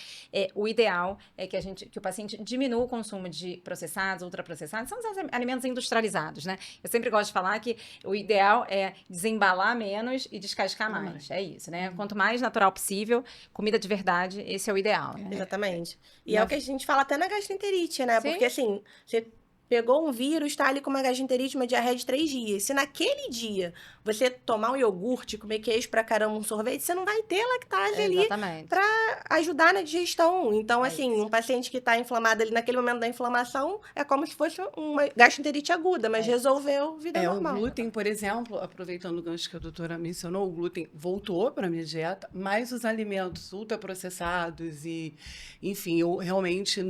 o ideal é que o paciente diminua o consumo de processados, ultraprocessados, são os alimentos industrializados, né? Eu sempre gosto de falar que o ideal é desembalar menos e descascar mais. É isso, né? Quanto mais natural possível, comida de verdade, esse é o ideal, né? Exatamente. E é o que a gente fala até na gastroenterite, né? Sim. Porque assim, você pegou um vírus, tá ali com uma gastroenterite, uma diarreia de 3 dias. Se naquele dia você tomar um iogurte, comer queijo pra caramba, um sorvete, você não vai ter lactase ali Exatamente. pra ajudar na digestão. Então, É assim, isso. um paciente que tá inflamado ali naquele momento da inflamação, é como se fosse uma gastroenterite aguda, mas resolveu, vida O normal. glúten, por exemplo, aproveitando o gancho que a doutora mencionou, o glúten voltou para a minha dieta, mas os alimentos ultraprocessados e, enfim, eu realmente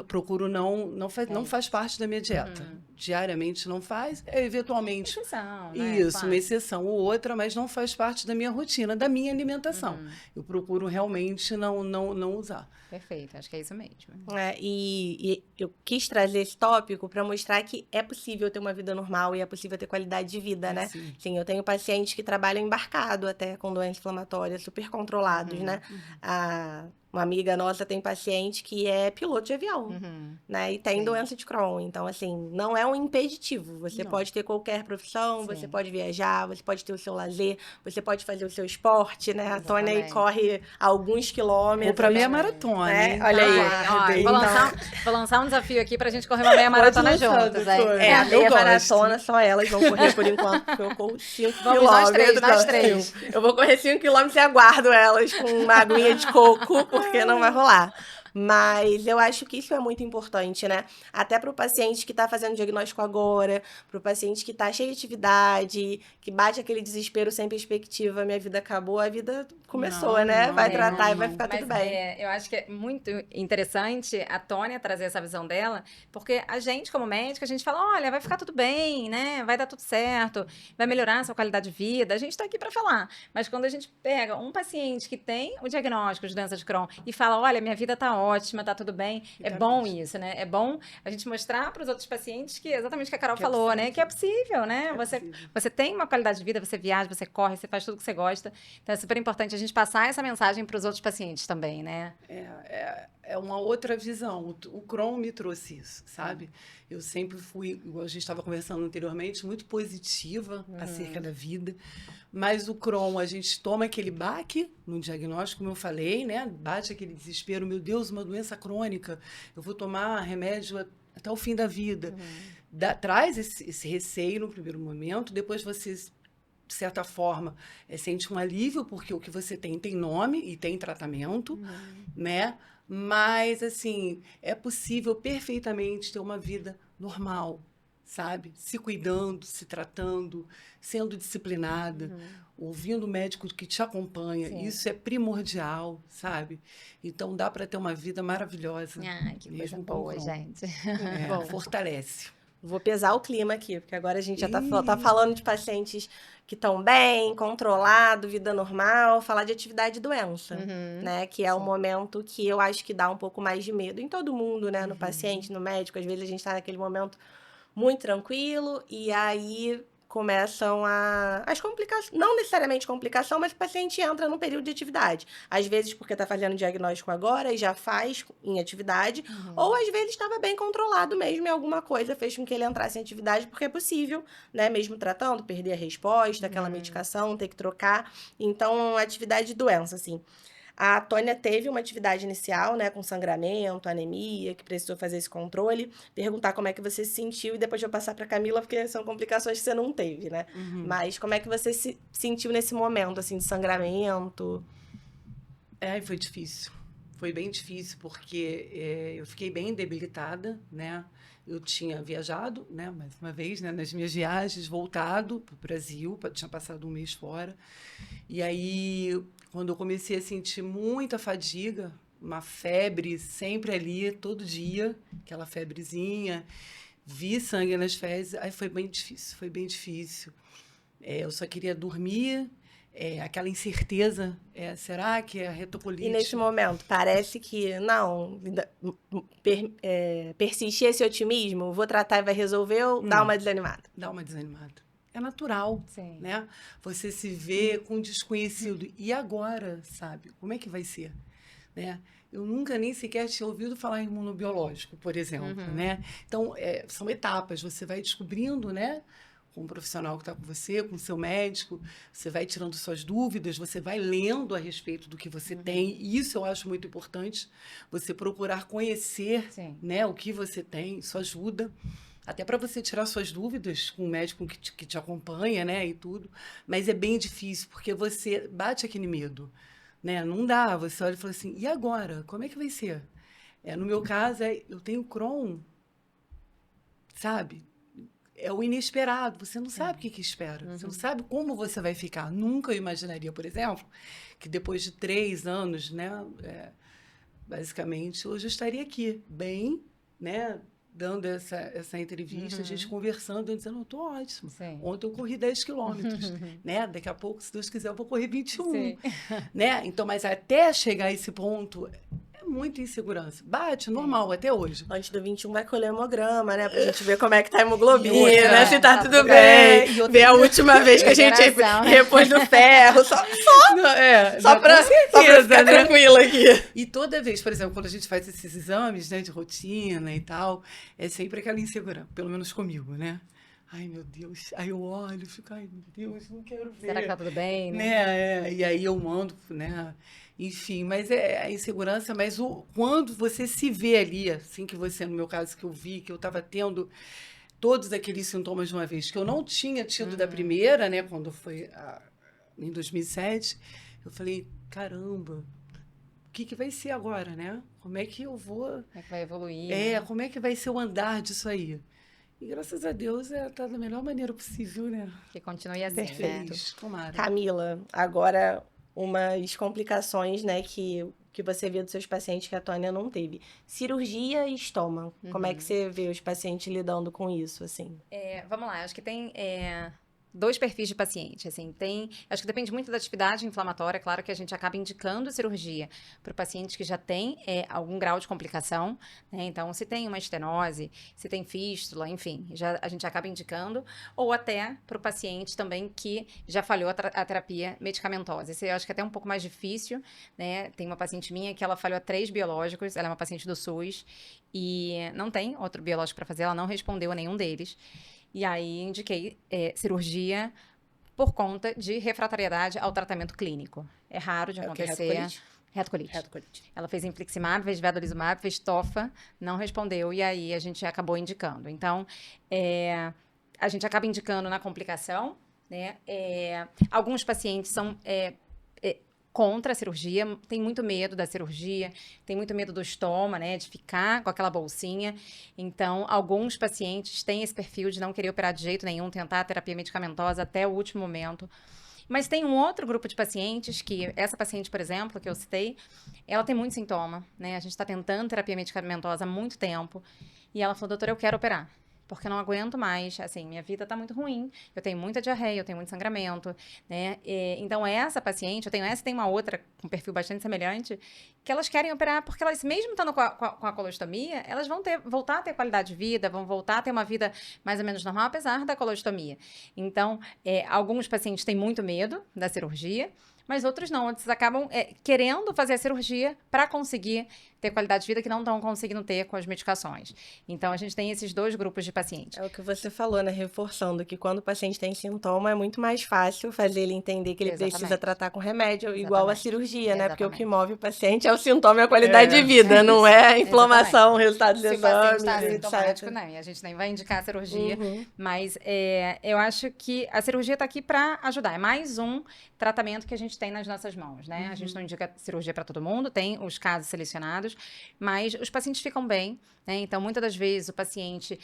procuro não faz parte da minha dieta. Diariamente não faz, eventualmente Exceção, né? isso, Claro. uma exceção ou outra, mas não faz parte da minha rotina, da minha alimentação. Eu procuro realmente não usar. Perfeito, acho que é isso mesmo. E eu quis trazer esse tópico para mostrar que é possível ter uma vida normal e é possível ter qualidade de vida, né? Sim, eu tenho pacientes que trabalham embarcado até com doença inflamatória, super controlados, né? Uma amiga nossa tem paciente que é piloto de avião, né? E tem doença de Crohn. Então, assim, não é um impeditivo. Você pode ter qualquer profissão, você pode viajar, você pode ter o seu lazer, você pode fazer o seu esporte, né? A Tônia aí corre alguns quilômetros. Vou para meia maratona, né? hein? Olha aí. Aguardem. Vou lançar um desafio aqui pra gente correr uma meia maratona Pode lançar, juntas. doutora. É, a Eu meia gosto. maratona, só elas vão correr por enquanto, porque eu corro 5 Vamos nós quilômetros. três, nós três. Eu vou correr 5 quilômetros e aguardo elas com uma aguinha de coco, porque não vai rolar. Mas eu acho que isso é muito importante, né? Até para o paciente que está fazendo diagnóstico agora, para o paciente que está cheio de atividade, que bate aquele desespero sem perspectiva, minha vida acabou, a vida começou, né? Vai tratar e vai ficar tudo bem. Eu acho que é muito interessante a Tônia trazer essa visão dela, porque a gente, como médica, a gente fala, olha, vai ficar tudo bem, né? Vai dar tudo certo, vai melhorar a sua qualidade de vida. A gente está aqui para falar. Mas quando a gente pega um paciente que tem o diagnóstico de doença de Crohn e fala, olha, minha vida está ótima, tá tudo bem. É bom isso, né? É bom a gente mostrar para os outros pacientes que exatamente o que a Carol falou, né? Que é possível, né? Você tem uma qualidade de vida, você viaja, você corre, você faz tudo que você gosta. Então é super importante a gente passar essa mensagem para os outros pacientes também, né? É uma outra visão. O Crohn me trouxe isso, sabe? Eu sempre fui, igual a gente estava conversando anteriormente, muito positiva acerca da vida. Mas o Crohn, a gente toma aquele baque no diagnóstico, como eu falei, né? Bate aquele desespero, meu Deus, uma doença crônica, eu vou tomar remédio até o fim da vida. Traz esse receio no primeiro momento, depois você, de certa forma, sente um alívio, porque o que você tem nome e tem tratamento, né? Mas, assim, é possível perfeitamente ter uma vida normal, sabe? Se cuidando, se tratando, sendo disciplinada, ouvindo o médico que te acompanha. Sim. Isso é primordial, sabe? Então, dá para ter uma vida maravilhosa. Que coisa mesmo com boa, Crohn. gente. Fortalece. Vou pesar o clima aqui, porque agora a gente já tá falando de pacientes que estão bem, controlado, vida normal, falar de atividade e doença, né? Que é o momento que eu acho que dá um pouco mais de medo em todo mundo, né? No paciente, no médico, às vezes a gente tá naquele momento muito tranquilo e aí começam as complicações, não necessariamente complicação, mas o paciente entra num período de atividade. Às vezes porque está fazendo diagnóstico agora e já faz em atividade, ou às vezes estava bem controlado mesmo e alguma coisa fez com que ele entrasse em atividade, porque é possível, né, mesmo tratando, perder a resposta, aquela medicação, ter que trocar. Então, atividade de doença, assim. A Tônia teve uma atividade inicial, né, com sangramento, anemia, que precisou fazer esse controle. Perguntar como é que você se sentiu e depois eu passar para Camila, porque são complicações que você não teve, né? Mas como é que você se sentiu nesse momento, assim, de sangramento? Foi difícil. Foi bem difícil, porque eu fiquei bem debilitada, né? Eu tinha viajado, né, mais uma vez, né, nas minhas viagens, voltado para o Brasil, tinha passado um mês fora. E aí, quando eu comecei a sentir muita fadiga, uma febre sempre ali, todo dia, aquela febrezinha, vi sangue nas fezes, aí foi bem difícil, foi bem difícil. Eu só queria dormir, aquela incerteza, será que é a retocolite? E nesse momento, parece que, não, persistir esse otimismo, vou tratar e vai resolver, ou dá uma desanimada? Dá uma desanimada. É natural, Sim. né? Você se vê com um desconhecido. E agora, sabe? Como é que vai ser? Né? Eu nunca nem sequer tinha ouvido falar em imunobiológico, por exemplo, né? Então, são etapas. Você vai descobrindo, né? Com o profissional que está com você, com o seu médico, você vai tirando suas dúvidas, você vai lendo a respeito do que você tem. E isso eu acho muito importante, você procurar conhecer, né, o que você tem, isso ajuda. Até para você tirar suas dúvidas com o médico que te acompanha, né, e tudo. Mas é bem difícil, porque você bate aquele medo, né? Não dá, você olha e fala assim, e agora? Como é que vai ser? No meu caso, eu tenho Crohn, sabe? É o inesperado, você não sabe o que espera, você não sabe como você vai ficar. Nunca eu imaginaria, por exemplo, que depois de 3 anos, né, basicamente, hoje eu estaria aqui, bem, né, dando essa entrevista, a gente conversando, eu dizendo, eu estou ótimo. Sim. Ontem eu corri 10 quilômetros, né? Daqui a pouco, se Deus quiser, eu vou correr 21. Né? Então, mas até chegar a esse ponto, muita insegurança. Bate, normal, até hoje. Antes do 21 vai colher hemograma, né? Pra gente ver como é que tá a hemoglobina, outra, se tá tudo bem. E outra- Ver a última vez que a gente repôs do ferro. Só pra ficar né? tranquila aqui. E toda vez, por exemplo, quando a gente faz esses exames, né, de rotina e tal, é sempre aquela insegurança, pelo menos comigo, né? Ai, meu Deus. Aí eu olho e fico, ai, meu Deus, não quero ver. Será que tá tudo bem, né? Né? E aí eu mando, né? Enfim, mas é a insegurança, mas quando você se vê ali, assim que você, no meu caso, que eu vi, que eu estava tendo todos aqueles sintomas de uma vez, que eu não tinha tido da primeira, né? Quando foi em 2007, eu falei, caramba, o que vai ser agora, né? Como é que eu vou... Como é que vai evoluir? Né? Como é que vai ser o andar disso aí? E graças a Deus tá da melhor maneira possível, né? Que continue assim, Perfeito. né? Tomara. Camila, agora umas complicações, né, que você vê dos seus pacientes que a Tônia não teve. Cirurgia e estômago. Como é que você vê os pacientes lidando com isso, assim? Vamos lá, acho que tem 2 perfis de paciente, assim, acho que depende muito da atividade inflamatória, claro que a gente acaba indicando cirurgia para o paciente que já tem algum grau de complicação, né? Então, se tem uma estenose, se tem fístula, enfim, a gente acaba indicando, ou até para o paciente também que já falhou a terapia medicamentosa. Esse eu acho que é até um pouco mais difícil, né? Tem uma paciente minha que ela falhou a 3 biológicos, ela é uma paciente do SUS e não tem outro biológico para fazer, ela não respondeu a nenhum deles. E aí indiquei cirurgia por conta de refratariedade ao tratamento clínico. É raro de acontecer. Retocolite. Ela fez infliximab, fez vedolizumab, fez tofa, não respondeu e aí a gente acabou indicando. Então, a gente acaba indicando na complicação, né? Alguns pacientes são... contra a cirurgia, tem muito medo da cirurgia, tem muito medo do estômago, né, de ficar com aquela bolsinha. Então, alguns pacientes têm esse perfil de não querer operar de jeito nenhum, tentar a terapia medicamentosa até o último momento. Mas tem um outro grupo de pacientes que, essa paciente, por exemplo, que eu citei, ela tem muito sintoma, né? A gente está tentando terapia medicamentosa há muito tempo e ela falou, doutora, eu quero operar. porque eu não aguento mais, assim, minha vida tá muito ruim, eu tenho muita diarreia, eu tenho muito sangramento, né? Então, essa paciente, eu tenho essa e tem uma outra com perfil bastante semelhante, que elas querem operar porque elas, mesmo estando com a colostomia, elas vão voltar a ter qualidade de vida, vão voltar a ter uma vida mais ou menos normal, apesar da colostomia. Então, alguns pacientes têm muito medo da cirurgia, mas outros não, outros acabam querendo fazer a cirurgia para conseguir ter qualidade de vida que não estão conseguindo ter com as medicações. Então, a gente tem esses dois grupos de pacientes. É o que você falou, né? Reforçando que quando o paciente tem sintoma, é muito mais fácil fazer ele entender que ele precisa tratar com remédio, igual a cirurgia, né? Porque o que move o paciente é o sintoma e a qualidade de vida, não é a inflamação, o resultado dos exames. Se o paciente está sintomático, não. E a gente nem vai indicar a cirurgia, mas eu acho que a cirurgia está aqui para ajudar. É mais um tratamento que a gente tem nas nossas mãos, né? A gente não indica cirurgia para todo mundo, tem os casos selecionados, mas os pacientes ficam bem, né? Então, muitas das vezes, o paciente...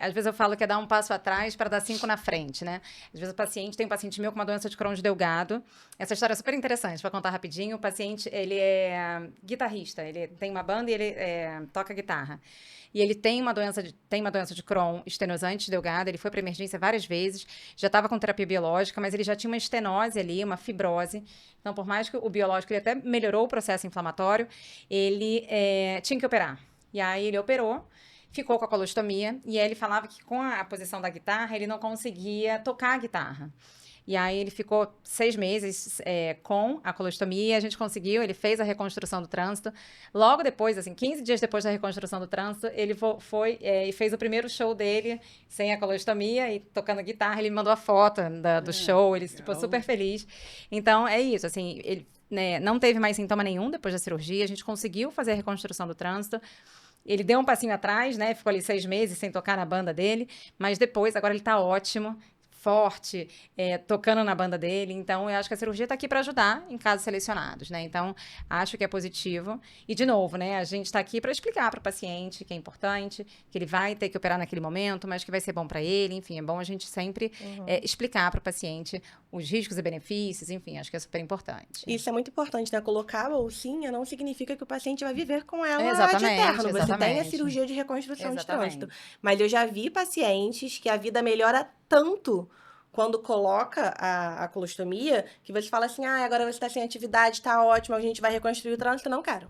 às vezes eu falo que é dar um passo atrás para dar 5 na frente, né? Às vezes tem um paciente meu com uma doença de Crohn de Delgado. Essa história é super interessante, para contar rapidinho. O paciente, ele é guitarrista, ele tem uma banda e ele toca guitarra. E ele tem uma doença de Crohn estenosante de Delgado, ele foi para emergência várias vezes, já estava com terapia biológica, mas ele já tinha uma estenose ali, uma fibrose. Então, por mais que o biológico ele até melhorou o processo inflamatório, ele tinha que operar. E aí ele operou, ficou com a colostomia, e aí ele falava que com a posição da guitarra, ele não conseguia tocar a guitarra. E aí ele ficou 6 meses com a colostomia, a gente conseguiu, ele fez a reconstrução do trânsito. Logo depois, assim, 15 dias depois da reconstrução do trânsito, ele foi e fez o primeiro show dele sem a colostomia e tocando guitarra. Ele me mandou a foto do show, ele ficou super feliz. Então, é isso, assim, ele não teve mais sintoma nenhum depois da cirurgia, a gente conseguiu fazer a reconstrução do trânsito. Ele deu um passinho atrás, né? Ficou ali 6 meses sem tocar na banda dele, mas depois, agora ele tá ótimo, forte, tocando na banda dele. Então, eu acho que a cirurgia está aqui para ajudar em casos selecionados, né? Então, acho que é positivo. E, de novo, né? A gente está aqui para explicar para o paciente que é importante, que ele vai ter que operar naquele momento, mas que vai ser bom para ele. Enfim, é bom a gente sempre explicar para o paciente os riscos e benefícios. Enfim, acho que é super importante. Isso é muito importante, né? Colocar a bolsinha não significa que o paciente vai viver com ela exatamente, de eterno. Você exatamente. tem a cirurgia de reconstrução Exatamente. de trânsito. Mas eu já vi pacientes que a vida melhora tanto quando coloca a colostomia, que você fala assim, agora você está sem atividade, está ótimo, a gente vai reconstruir o trânsito. Não quero.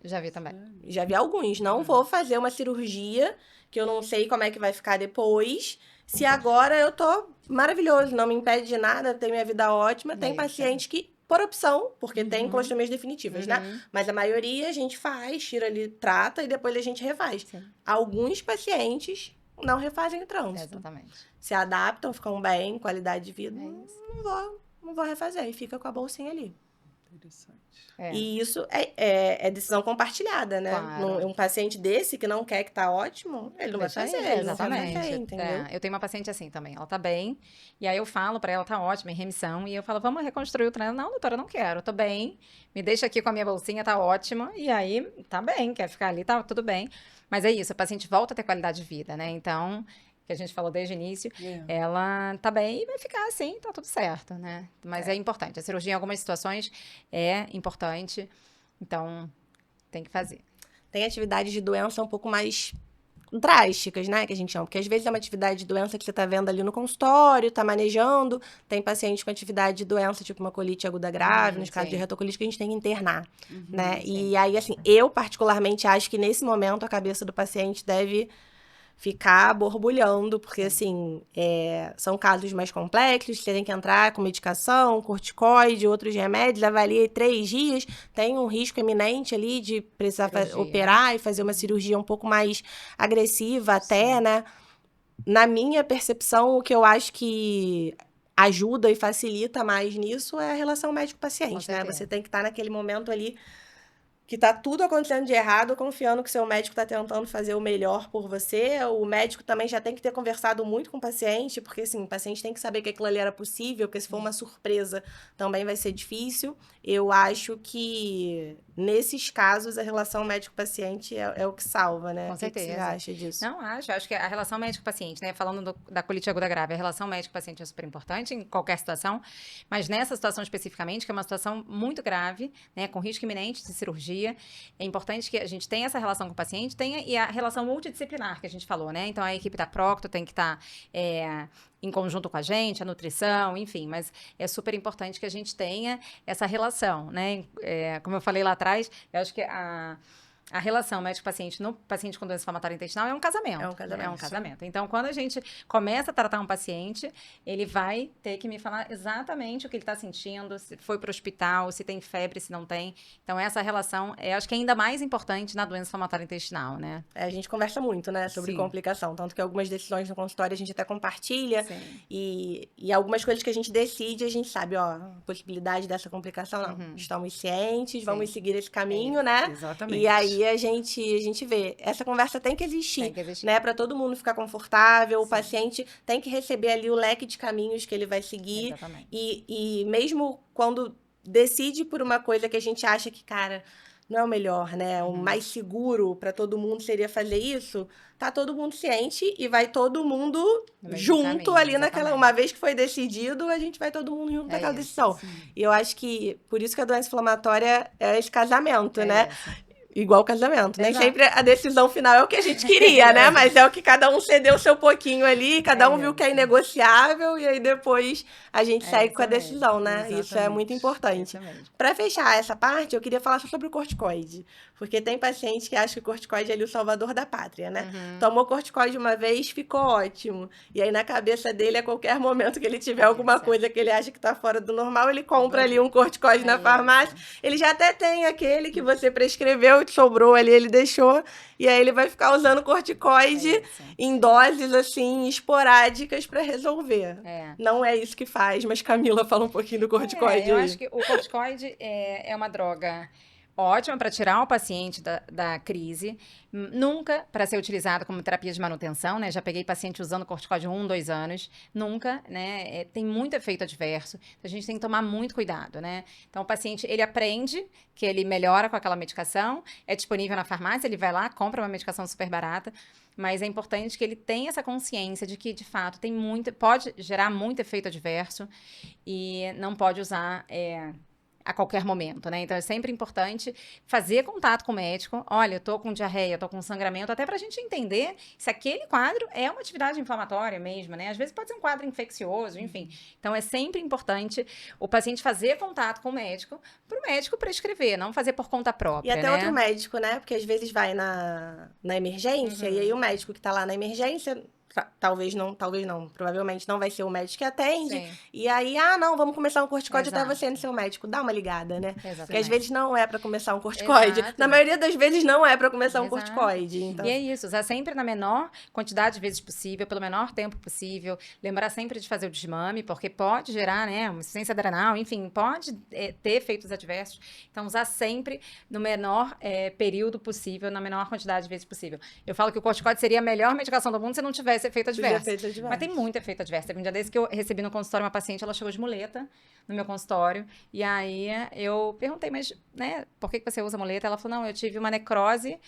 Já vi também. Já vi alguns. Não vou fazer uma cirurgia que eu não sei como é que vai ficar depois, se agora eu tô maravilhoso, não me impede de nada, tenho minha vida ótima. Tem paciente que, por opção, porque tem colostomias definitivas, né? Mas a maioria a gente faz, tira ali, trata e depois a gente refaz. Sim. Alguns pacientes não refazem o trânsito. Exatamente. Se adaptam, ficam bem, qualidade de vida. Não vou refazer. E fica com a bolsinha ali. Interessante. E isso é decisão compartilhada, né? Claro. Um paciente desse que não quer, que tá ótimo, ele não vai fazer. Exatamente. Entendeu? Eu tenho uma paciente assim também, ela tá bem, e aí eu falo pra ela, tá ótima, em remissão, e eu falo, vamos reconstruir o treino. Não, doutora, eu não quero, eu tô bem, me deixa aqui com a minha bolsinha, tá ótima, e aí tá bem, quer ficar ali, tá tudo bem. Mas é isso, a paciente volta a ter qualidade de vida, né? Então, que a gente falou desde o início, ela tá bem e vai ficar assim, tá tudo certo, né? Mas é importante. A cirurgia em algumas situações é importante, então tem que fazer. Tem atividades de doença um pouco mais drásticas, né, que a gente chama, porque às vezes é uma atividade de doença que você tá vendo ali no consultório, tá manejando, tem paciente com atividade de doença, tipo uma colite aguda grave, nos casos de retocolite, que a gente tem que internar, né, e aí, assim, eu particularmente acho que nesse momento a cabeça do paciente deve ficar borbulhando, porque, assim, são casos mais complexos, você tem que entrar com medicação, corticoide, outros remédios, avalia 3 dias, tem um risco eminente ali de precisar operar e fazer uma cirurgia um pouco mais agressiva até, né? Na minha percepção, o que eu acho que ajuda e facilita mais nisso é a relação médico-paciente, né? Você tem que estar naquele momento ali que tá tudo acontecendo de errado, confiando que seu médico tá tentando fazer o melhor por você. O médico também já tem que ter conversado muito com o paciente, porque, assim, o paciente tem que saber que aquilo ali era possível, porque se for uma surpresa, também vai ser difícil. Eu acho que nesses casos, a relação médico-paciente é o que salva, né? Com O que que você certeza. acha disso? Não, acho que a relação médico-paciente, né? Falando da colite aguda grave, a relação médico-paciente é super importante em qualquer situação, mas nessa situação especificamente, que é uma situação muito grave, né? Com risco iminente de cirurgia, é importante que a gente tenha essa relação com o paciente, e a relação multidisciplinar que a gente falou, né? Então, a equipe da Procto tem que estar em conjunto com a gente, a nutrição, enfim, mas é super importante que a gente tenha essa relação, né? Como eu falei lá atrás, eu acho que a relação médico-paciente no paciente com doença inflamatória intestinal é um casamento. É um casamento. É um casamento. Então, quando a gente começa a tratar um paciente, ele vai ter que me falar exatamente o que ele está sentindo, se foi para o hospital, se tem febre, se não tem. Então, essa relação, acho que é ainda mais importante na doença inflamatória intestinal, né? A gente conversa muito, né, sobre Sim. complicação. Tanto que algumas decisões no consultório a gente até compartilha. Sim. E algumas coisas que a gente decide, a gente sabe, ó, a possibilidade dessa complicação, não. Estamos cientes, vamos seguir esse caminho, né? Exatamente. E aí a gente vê. Essa conversa tem que existir, Tem que existir. né? Para todo mundo ficar confortável. O Sim. paciente tem que receber ali o leque de caminhos que ele vai seguir. Exatamente. E mesmo quando decide por uma coisa que a gente acha que, cara, não é o melhor, né? O mais seguro para todo mundo seria fazer isso. Tá todo mundo ciente e vai todo mundo No mesmo junto caminho, ali naquela. exatamente. Uma vez que foi decidido, a gente vai todo mundo junto naquela isso, decisão. E eu acho que por isso que a doença inflamatória é esse casamento, né? Isso. Igual casamento. Nem Exato. sempre a decisão final é o que a gente queria, né? Mas é o que cada um cedeu o seu pouquinho ali, cada um viu que é inegociável, e aí depois a gente segue com a isso mesmo. decisão, né? Isso é muito importante. Isso mesmo. Para fechar essa parte, eu queria falar só sobre o corticoide. Porque tem paciente que acha que o corticoide é ali o salvador da pátria, né? Tomou corticoide uma vez, ficou ótimo. E aí na cabeça dele, a qualquer momento que ele tiver alguma coisa que ele acha que tá fora do normal, ele compra ali um corticoide na farmácia. Ele já até tem aquele que você prescreveu, que sobrou ali, ele deixou. E aí ele vai ficar usando corticoide em doses, assim, esporádicas para resolver. Não é isso que faz, mas Camila, fala um pouquinho do corticoide Eu aí. acho que o corticoide é uma droga ótima para tirar o paciente da crise, nunca para ser utilizado como terapia de manutenção, né? Já peguei paciente usando corticoide 1, 2 anos, nunca, né? Tem muito efeito adverso, então a gente tem que tomar muito cuidado, né? Então o paciente, ele aprende que ele melhora com aquela medicação, é disponível na farmácia, ele vai lá, compra uma medicação super barata, mas é importante que ele tenha essa consciência de que, de fato, pode gerar muito efeito adverso e não pode usar a qualquer momento, né? Então, é sempre importante fazer contato com o médico. Olha, eu tô com diarreia, eu tô com sangramento, até pra gente entender se aquele quadro é uma atividade inflamatória mesmo, né? Às vezes pode ser um quadro infeccioso, enfim. Então, é sempre importante o paciente fazer contato com o médico, pro médico prescrever, não fazer por conta própria, E até né? outro médico, né? Porque às vezes vai na emergência, e aí o médico que tá lá na emergência, talvez não, provavelmente não vai ser o médico que atende. Sim. E aí, não, vamos começar um corticoide até Exato. você ir no seu médico. Dá uma ligada, né? Porque às Exatamente. vezes não é pra começar um corticoide. Exato. Na maioria das vezes não é pra começar um Exato. corticoide. Então, E é isso, usar sempre na menor quantidade de vezes possível, pelo menor tempo possível. Lembrar sempre de fazer o desmame, porque pode gerar, né, uma insuficiência adrenal, enfim, pode ter efeitos adversos. Então, usar sempre no menor período possível, na menor quantidade de vezes possível. Eu falo que o corticoide seria a melhor medicação do mundo se não tivesse efeito adverso. Mas tem muito efeito adverso. Teve um dia desse que eu recebi no consultório uma paciente, ela chegou de muleta no meu consultório, e aí eu perguntei, mas, né, por que você usa muleta? Ela falou, não, eu tive uma necrose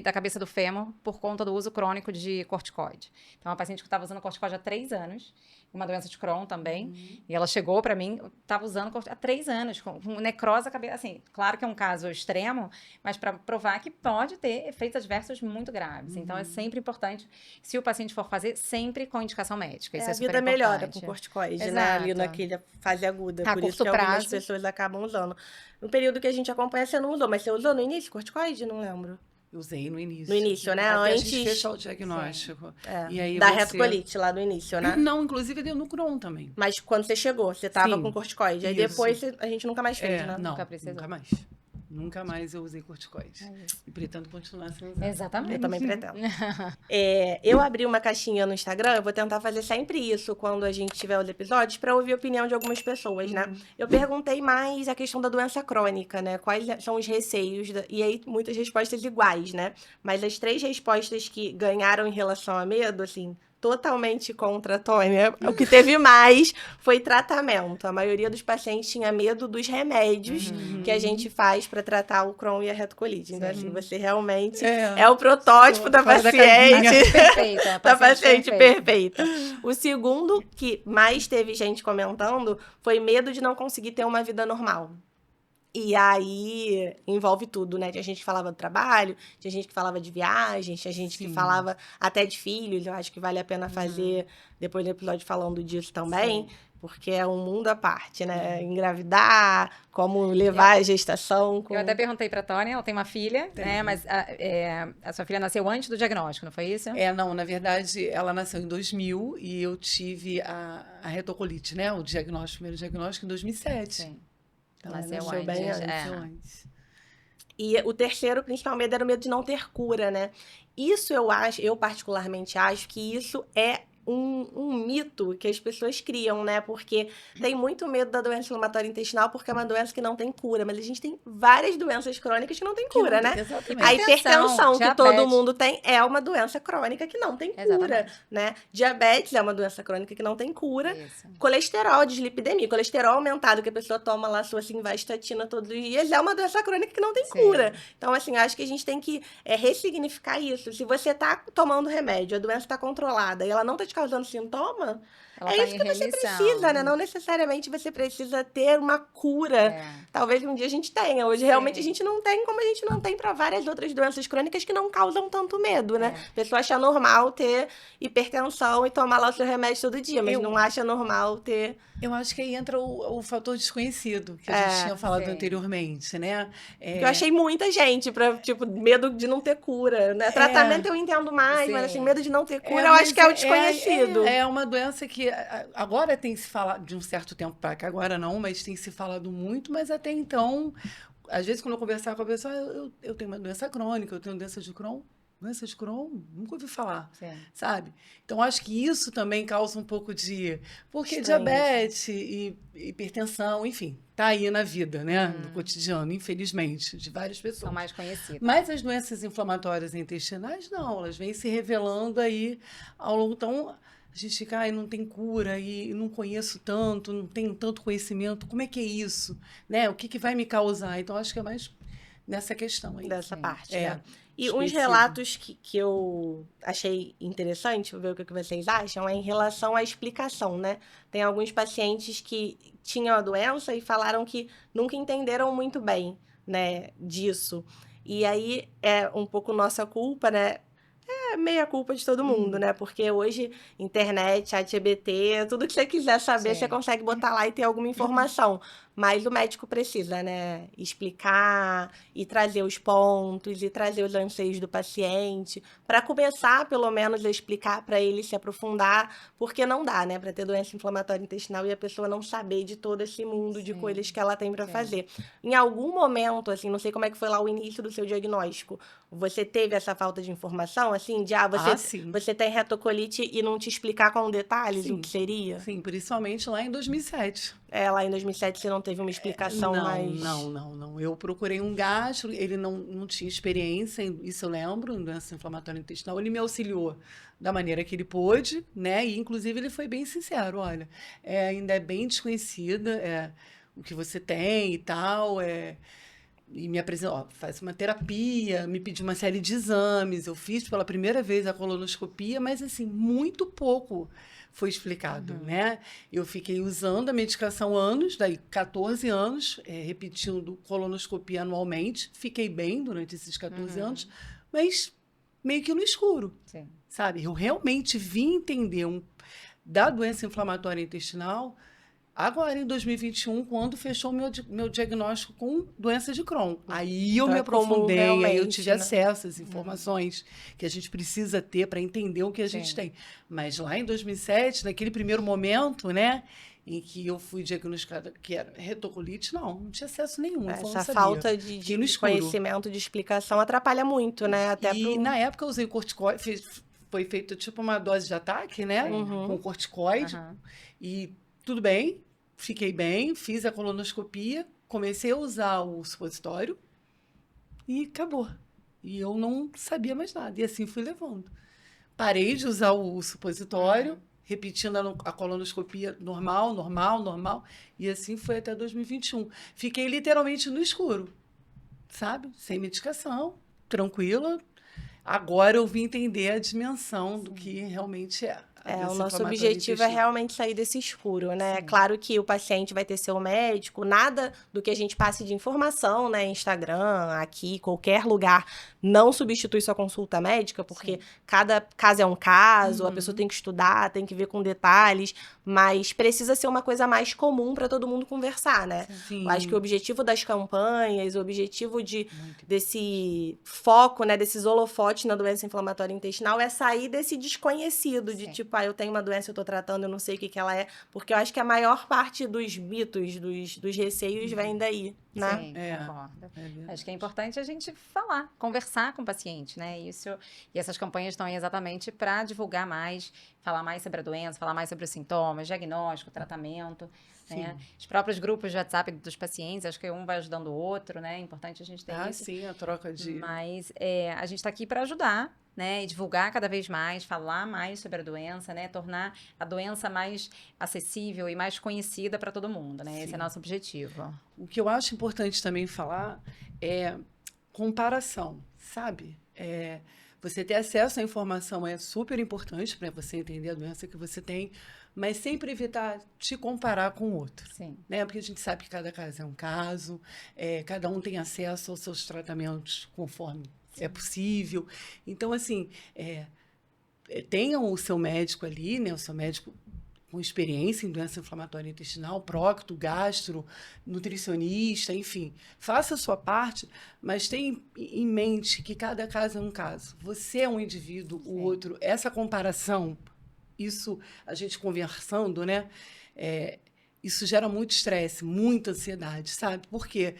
da cabeça do fêmur por conta do uso crônico de corticoide. Então, uma paciente que estava usando corticoide há 3 anos, uma doença de Crohn também, e ela chegou para mim, estava usando corticoide há 3 anos, com necrose da cabeça, assim, claro que é um caso extremo, mas para provar que pode ter efeitos adversos muito graves. Então, é sempre importante, se o paciente for fazer, sempre com indicação médica. Isso é a super vida importante. melhora com corticoide, né? Ali Exato. naquela fase aguda. A Por isso curto que algumas prazo. pessoas acabam usando. No período que a gente acompanha, você não usou, mas você usou no início corticoide? Não lembro. Eu usei no início. No início, né? Até Antes a gente fechar o diagnóstico. E aí da você... retocolite lá no início, né? Não, inclusive deu no Crohn também. Mas quando você chegou, você tava Sim, com corticoide. Aí isso. depois a gente nunca mais fez, né? Não, Nunca precisou. nunca mais. Nunca mais eu usei corticoide. E pretendo continuar sem usar. Exatamente. Eu também pretendo. Eu abri uma caixinha no Instagram, eu vou tentar fazer sempre isso quando a gente tiver os episódios, pra ouvir a opinião de algumas pessoas, né? Eu perguntei mais a questão da doença crônica, né? Quais são os receios, e aí muitas respostas iguais, né? Mas as 3 respostas que ganharam em relação a medo, assim, totalmente contra a Tônia. O que teve mais foi tratamento. A maioria dos pacientes tinha medo dos remédios que a gente faz para tratar o Crohn e a retocolite. Então, assim, você realmente é o protótipo da paciente. Perfeita, Da paciente perfeita. O segundo que mais teve gente comentando foi medo de não conseguir ter uma vida normal. E aí envolve tudo, né? Tinha gente que falava do trabalho, tinha gente que falava de viagens, tinha gente que falava até de filhos. Eu acho que vale a pena fazer depois do episódio falando disso também, porque é um mundo à parte, né? Engravidar, como levar a gestação. Eu até perguntei pra Tônia, ela tem uma filha, né? Mas a sua filha nasceu antes do diagnóstico, não foi isso? Não, na verdade, ela nasceu em 2000 e eu tive a retocolite, né? O primeiro diagnóstico em 2007. Sim. Então, Nasceu bem antes. E o terceiro principal medo era o medo de não ter cura, né? Isso eu particularmente acho que isso é um mito que as pessoas criam, né? Porque tem muito medo da doença inflamatória intestinal porque é uma doença que não tem cura. Mas a gente tem várias doenças crônicas que não tem cura, né? Exatamente. A hipertensão, que todo diabetes. mundo tem, é uma doença crônica que não tem cura, Exatamente. né? Diabetes é uma doença crônica que não tem cura. Isso. Colesterol, dislipidemia, colesterol aumentado, que a pessoa toma lá sua simvastatina todos os dias, é uma doença crônica que não tem cura. Então, assim, acho que a gente tem que ressignificar isso. Se você tá tomando remédio, a doença tá controlada e ela não tá te causando sintoma, Ela é tá isso em que você remissão. precisa, né? Não necessariamente você precisa ter uma cura. Talvez um dia a gente tenha. Hoje, realmente, a gente não tem, como a gente não tem para várias outras doenças crônicas que não causam tanto medo, né? A pessoa acha normal ter hipertensão e tomar lá o seu remédio todo dia, mas não acha normal ter... Eu acho que aí entra o fator desconhecido, que a gente tinha falado anteriormente, né? Eu achei muita gente pra, tipo, medo de não ter cura, né? Tratamento eu entendo mais, mas assim, medo de não ter cura eu acho que é o desconhecido. É uma doença que agora tem se falado, de um certo tempo para cá, agora não, mas tem se falado muito, mas até então, às vezes quando eu conversava com a pessoa, eu tenho uma doença crônica, eu tenho doença de Crohn. Doença de Crohn? Nunca ouvi falar, sabe? Então, acho que isso também causa um pouco de... Porque diabetes e hipertensão, enfim, tá aí na vida, né? No cotidiano, infelizmente, de várias pessoas. São mais conhecidas. Mas as doenças inflamatórias intestinais, não. Elas vêm se revelando aí ao longo... Então, a gente fica, não tem cura e não conheço tanto, não tenho tanto conhecimento. Como é que é isso? Né? O que vai me causar? Então, acho que é mais nessa questão aí. Dessa parte, né? E uns relatos que eu achei interessante, vou ver o que vocês acham, é em relação à explicação, né? Tem alguns pacientes que tinham a doença e falaram que nunca entenderam muito bem, né, disso. E aí é um pouco nossa culpa, né? É meia culpa de todo mundo, né? Porque hoje, internet, ChatGPT, tudo que você quiser saber, você consegue botar lá e ter alguma informação. Mas o médico precisa, né? Explicar e trazer os pontos e trazer os anseios do paciente para começar, pelo menos, a explicar para ele se aprofundar, porque não dá, né? Para ter doença inflamatória intestinal e a pessoa não saber de todo esse mundo de coisas que ela tem para fazer. Em algum momento, assim, não sei como é que foi lá o início do seu diagnóstico, você teve essa falta de informação, assim, de você tem retocolite e não te explicar com detalhes o que seria? Sim, principalmente lá em 2007. Lá em 2007 você não teve uma explicação mais... Não. Eu procurei um gastro, ele não tinha experiência, isso eu lembro, em doença inflamatória intestinal. Ele me auxiliou da maneira que ele pôde, né? E, inclusive, ele foi bem sincero, olha, ainda é bem desconhecida o que você tem e tal, e me apresentou, faz uma terapia, me pediu uma série de exames, eu fiz pela primeira vez a colonoscopia, mas, assim, muito pouco foi explicado, né? Eu fiquei usando a medicação anos, daí 14 anos, repetindo colonoscopia anualmente. Fiquei bem durante esses 14 anos, mas meio que no escuro, sabe? Eu realmente vim entender da doença inflamatória intestinal agora, em 2021, quando fechou meu diagnóstico com doença de Crohn. Aí eu me aprofundei, aí eu tive acesso às informações que a gente precisa ter para entender o que a gente tem. Mas lá em 2007, naquele primeiro momento, né, em que eu fui diagnosticada que era retocolite, não tinha acesso nenhum. Essa falta de conhecimento, de explicação atrapalha muito, né? Na época eu usei corticoide, foi feito tipo uma dose de ataque, né, com corticoide, e tudo bem, fiquei bem, fiz a colonoscopia, comecei a usar o supositório e acabou. E eu não sabia mais nada. E assim fui levando. parei de usar o supositório, repetindo a colonoscopia normal, e assim foi até 2021. Fiquei literalmente no escuro, sabe? Sem medicação, tranquila. Agora eu vim entender a dimensão do que realmente é. O nosso objetivo é realmente sair desse escuro, né? É claro que o paciente vai ter seu médico, nada do que a gente passe de informação, né? Instagram, aqui, qualquer lugar, não substitui sua consulta médica, porque cada caso é um caso, a pessoa tem que estudar, tem que ver com detalhes, mas precisa ser uma coisa mais comum para todo mundo conversar, né? Sim. Eu acho que o objetivo das campanhas, o objetivo desse foco, né? Desses holofotes na doença inflamatória intestinal é sair desse desconhecido, de tipo, eu tenho uma doença, eu tô tratando, eu não sei o que ela é. Porque eu acho que a maior parte dos mitos, dos receios vem daí, né? Sim, concordo. Acho que é importante a gente falar, conversar com o paciente, né? E essas campanhas estão aí exatamente para divulgar mais, falar mais sobre a doença, falar mais sobre os sintomas, diagnóstico, tratamento. Né? Os próprios grupos de WhatsApp dos pacientes, acho que um vai ajudando o outro, né? É importante a gente ter isso. Sim, a troca de... Mas a gente está aqui para ajudar, né, e divulgar cada vez mais, falar mais sobre a doença, né, tornar a doença mais acessível e mais conhecida para todo mundo, né? Esse é nosso objetivo. O que eu acho importante também falar é comparação, sabe? Você ter acesso à informação é super importante para você entender a doença que você tem, mas sempre evitar te comparar com o outro. Sim. Né? Porque a gente sabe que cada caso é um caso, cada um tem acesso aos seus tratamentos conforme é possível. Então, assim, tenham o seu médico ali, né? O seu médico com experiência em doença inflamatória intestinal, prócto, gastro, nutricionista, enfim. Faça a sua parte, mas tenha em mente que cada caso é um caso. Você é um indivíduo, o outro. Essa comparação, isso, a gente conversando, né? Isso gera muito estresse, muita ansiedade, sabe? Por quê?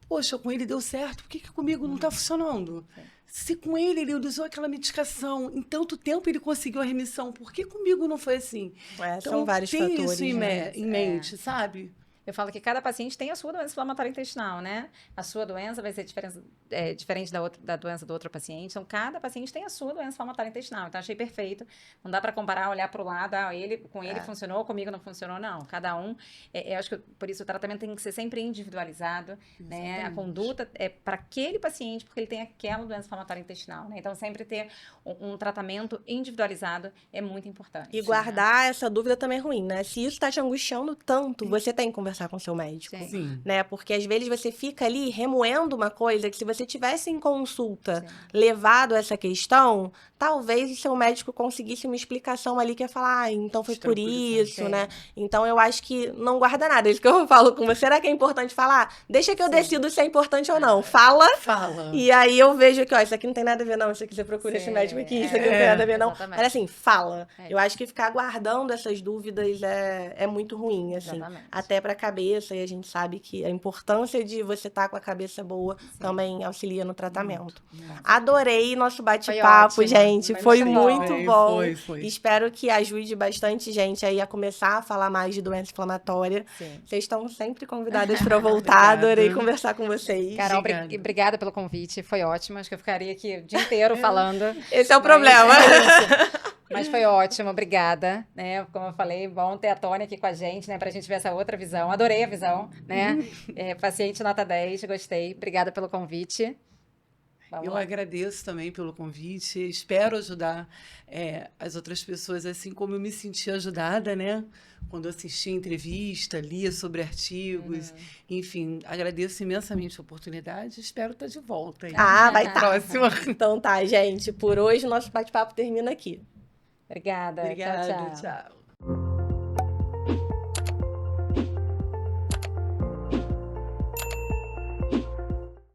Poxa, com ele deu certo, por que comigo não está funcionando? Se com ele usou aquela medicação, em tanto tempo ele conseguiu a remissão, por que comigo não foi assim? Então, Então, são vários fatores, isso em mente, sabe? Eu falo que cada paciente tem a sua doença inflamatória intestinal, né? A sua doença vai ser diferente da doença do outro paciente. Então, cada paciente tem a sua doença inflamatória intestinal. Então, achei perfeito. Não dá para comparar, olhar para o lado, com ele funcionou, comigo não funcionou, não. Cada um, eu acho que por isso o tratamento tem que ser sempre individualizado, né? A conduta é para aquele paciente, porque ele tem aquela doença inflamatória intestinal, né? Então, sempre ter um tratamento individualizado é muito importante. E guardar essa dúvida também é ruim, né? Se isso está te angustiando tanto, você tem que conversar com seu médico, né? Porque às vezes você fica ali remoendo uma coisa que se você tivesse em consulta levado essa questão, talvez o seu médico conseguisse uma explicação ali que ia falar, então foi por isso, né? Então eu acho que não guarda nada. Isso que eu falo com você, será que é importante falar? Deixa que eu decido se é importante ou não. Fala. E aí eu vejo que, isso aqui não tem nada a ver não, isso aqui você procura esse médico aqui, isso aqui não tem nada a ver não. Exatamente. Mas assim, fala. Eu acho que ficar guardando essas dúvidas é muito ruim, assim. Exatamente. Até pra cabeça, e a gente sabe que a importância de você estar com a cabeça boa também auxilia no tratamento. Adorei nosso bate-papo, gente. Foi muito bom. Foi. Espero que ajude bastante gente aí a começar a falar mais de doença inflamatória. Vocês estão sempre convidadas para voltar. Adorei conversar com vocês. Carol, obrigada pelo convite. Foi ótimo. Acho que eu ficaria aqui o dia inteiro falando. Esse é o problema. Mas foi ótimo, obrigada, né? Como eu falei, bom ter a Tônia aqui com a gente, né? Pra gente ver essa outra visão. Adorei a visão, né? Paciente nota 10, gostei. Obrigada pelo convite. Eu agradeço também pelo convite. Espero ajudar as outras pessoas, assim como eu me senti ajudada, né? Quando eu assisti a entrevista, lia sobre artigos. Enfim, agradeço imensamente a oportunidade. Espero estar de volta. Aí. Vai estar. Próxima. Então tá, gente. Por hoje, o nosso bate-papo termina aqui. Obrigada. Obrigada. Tchau.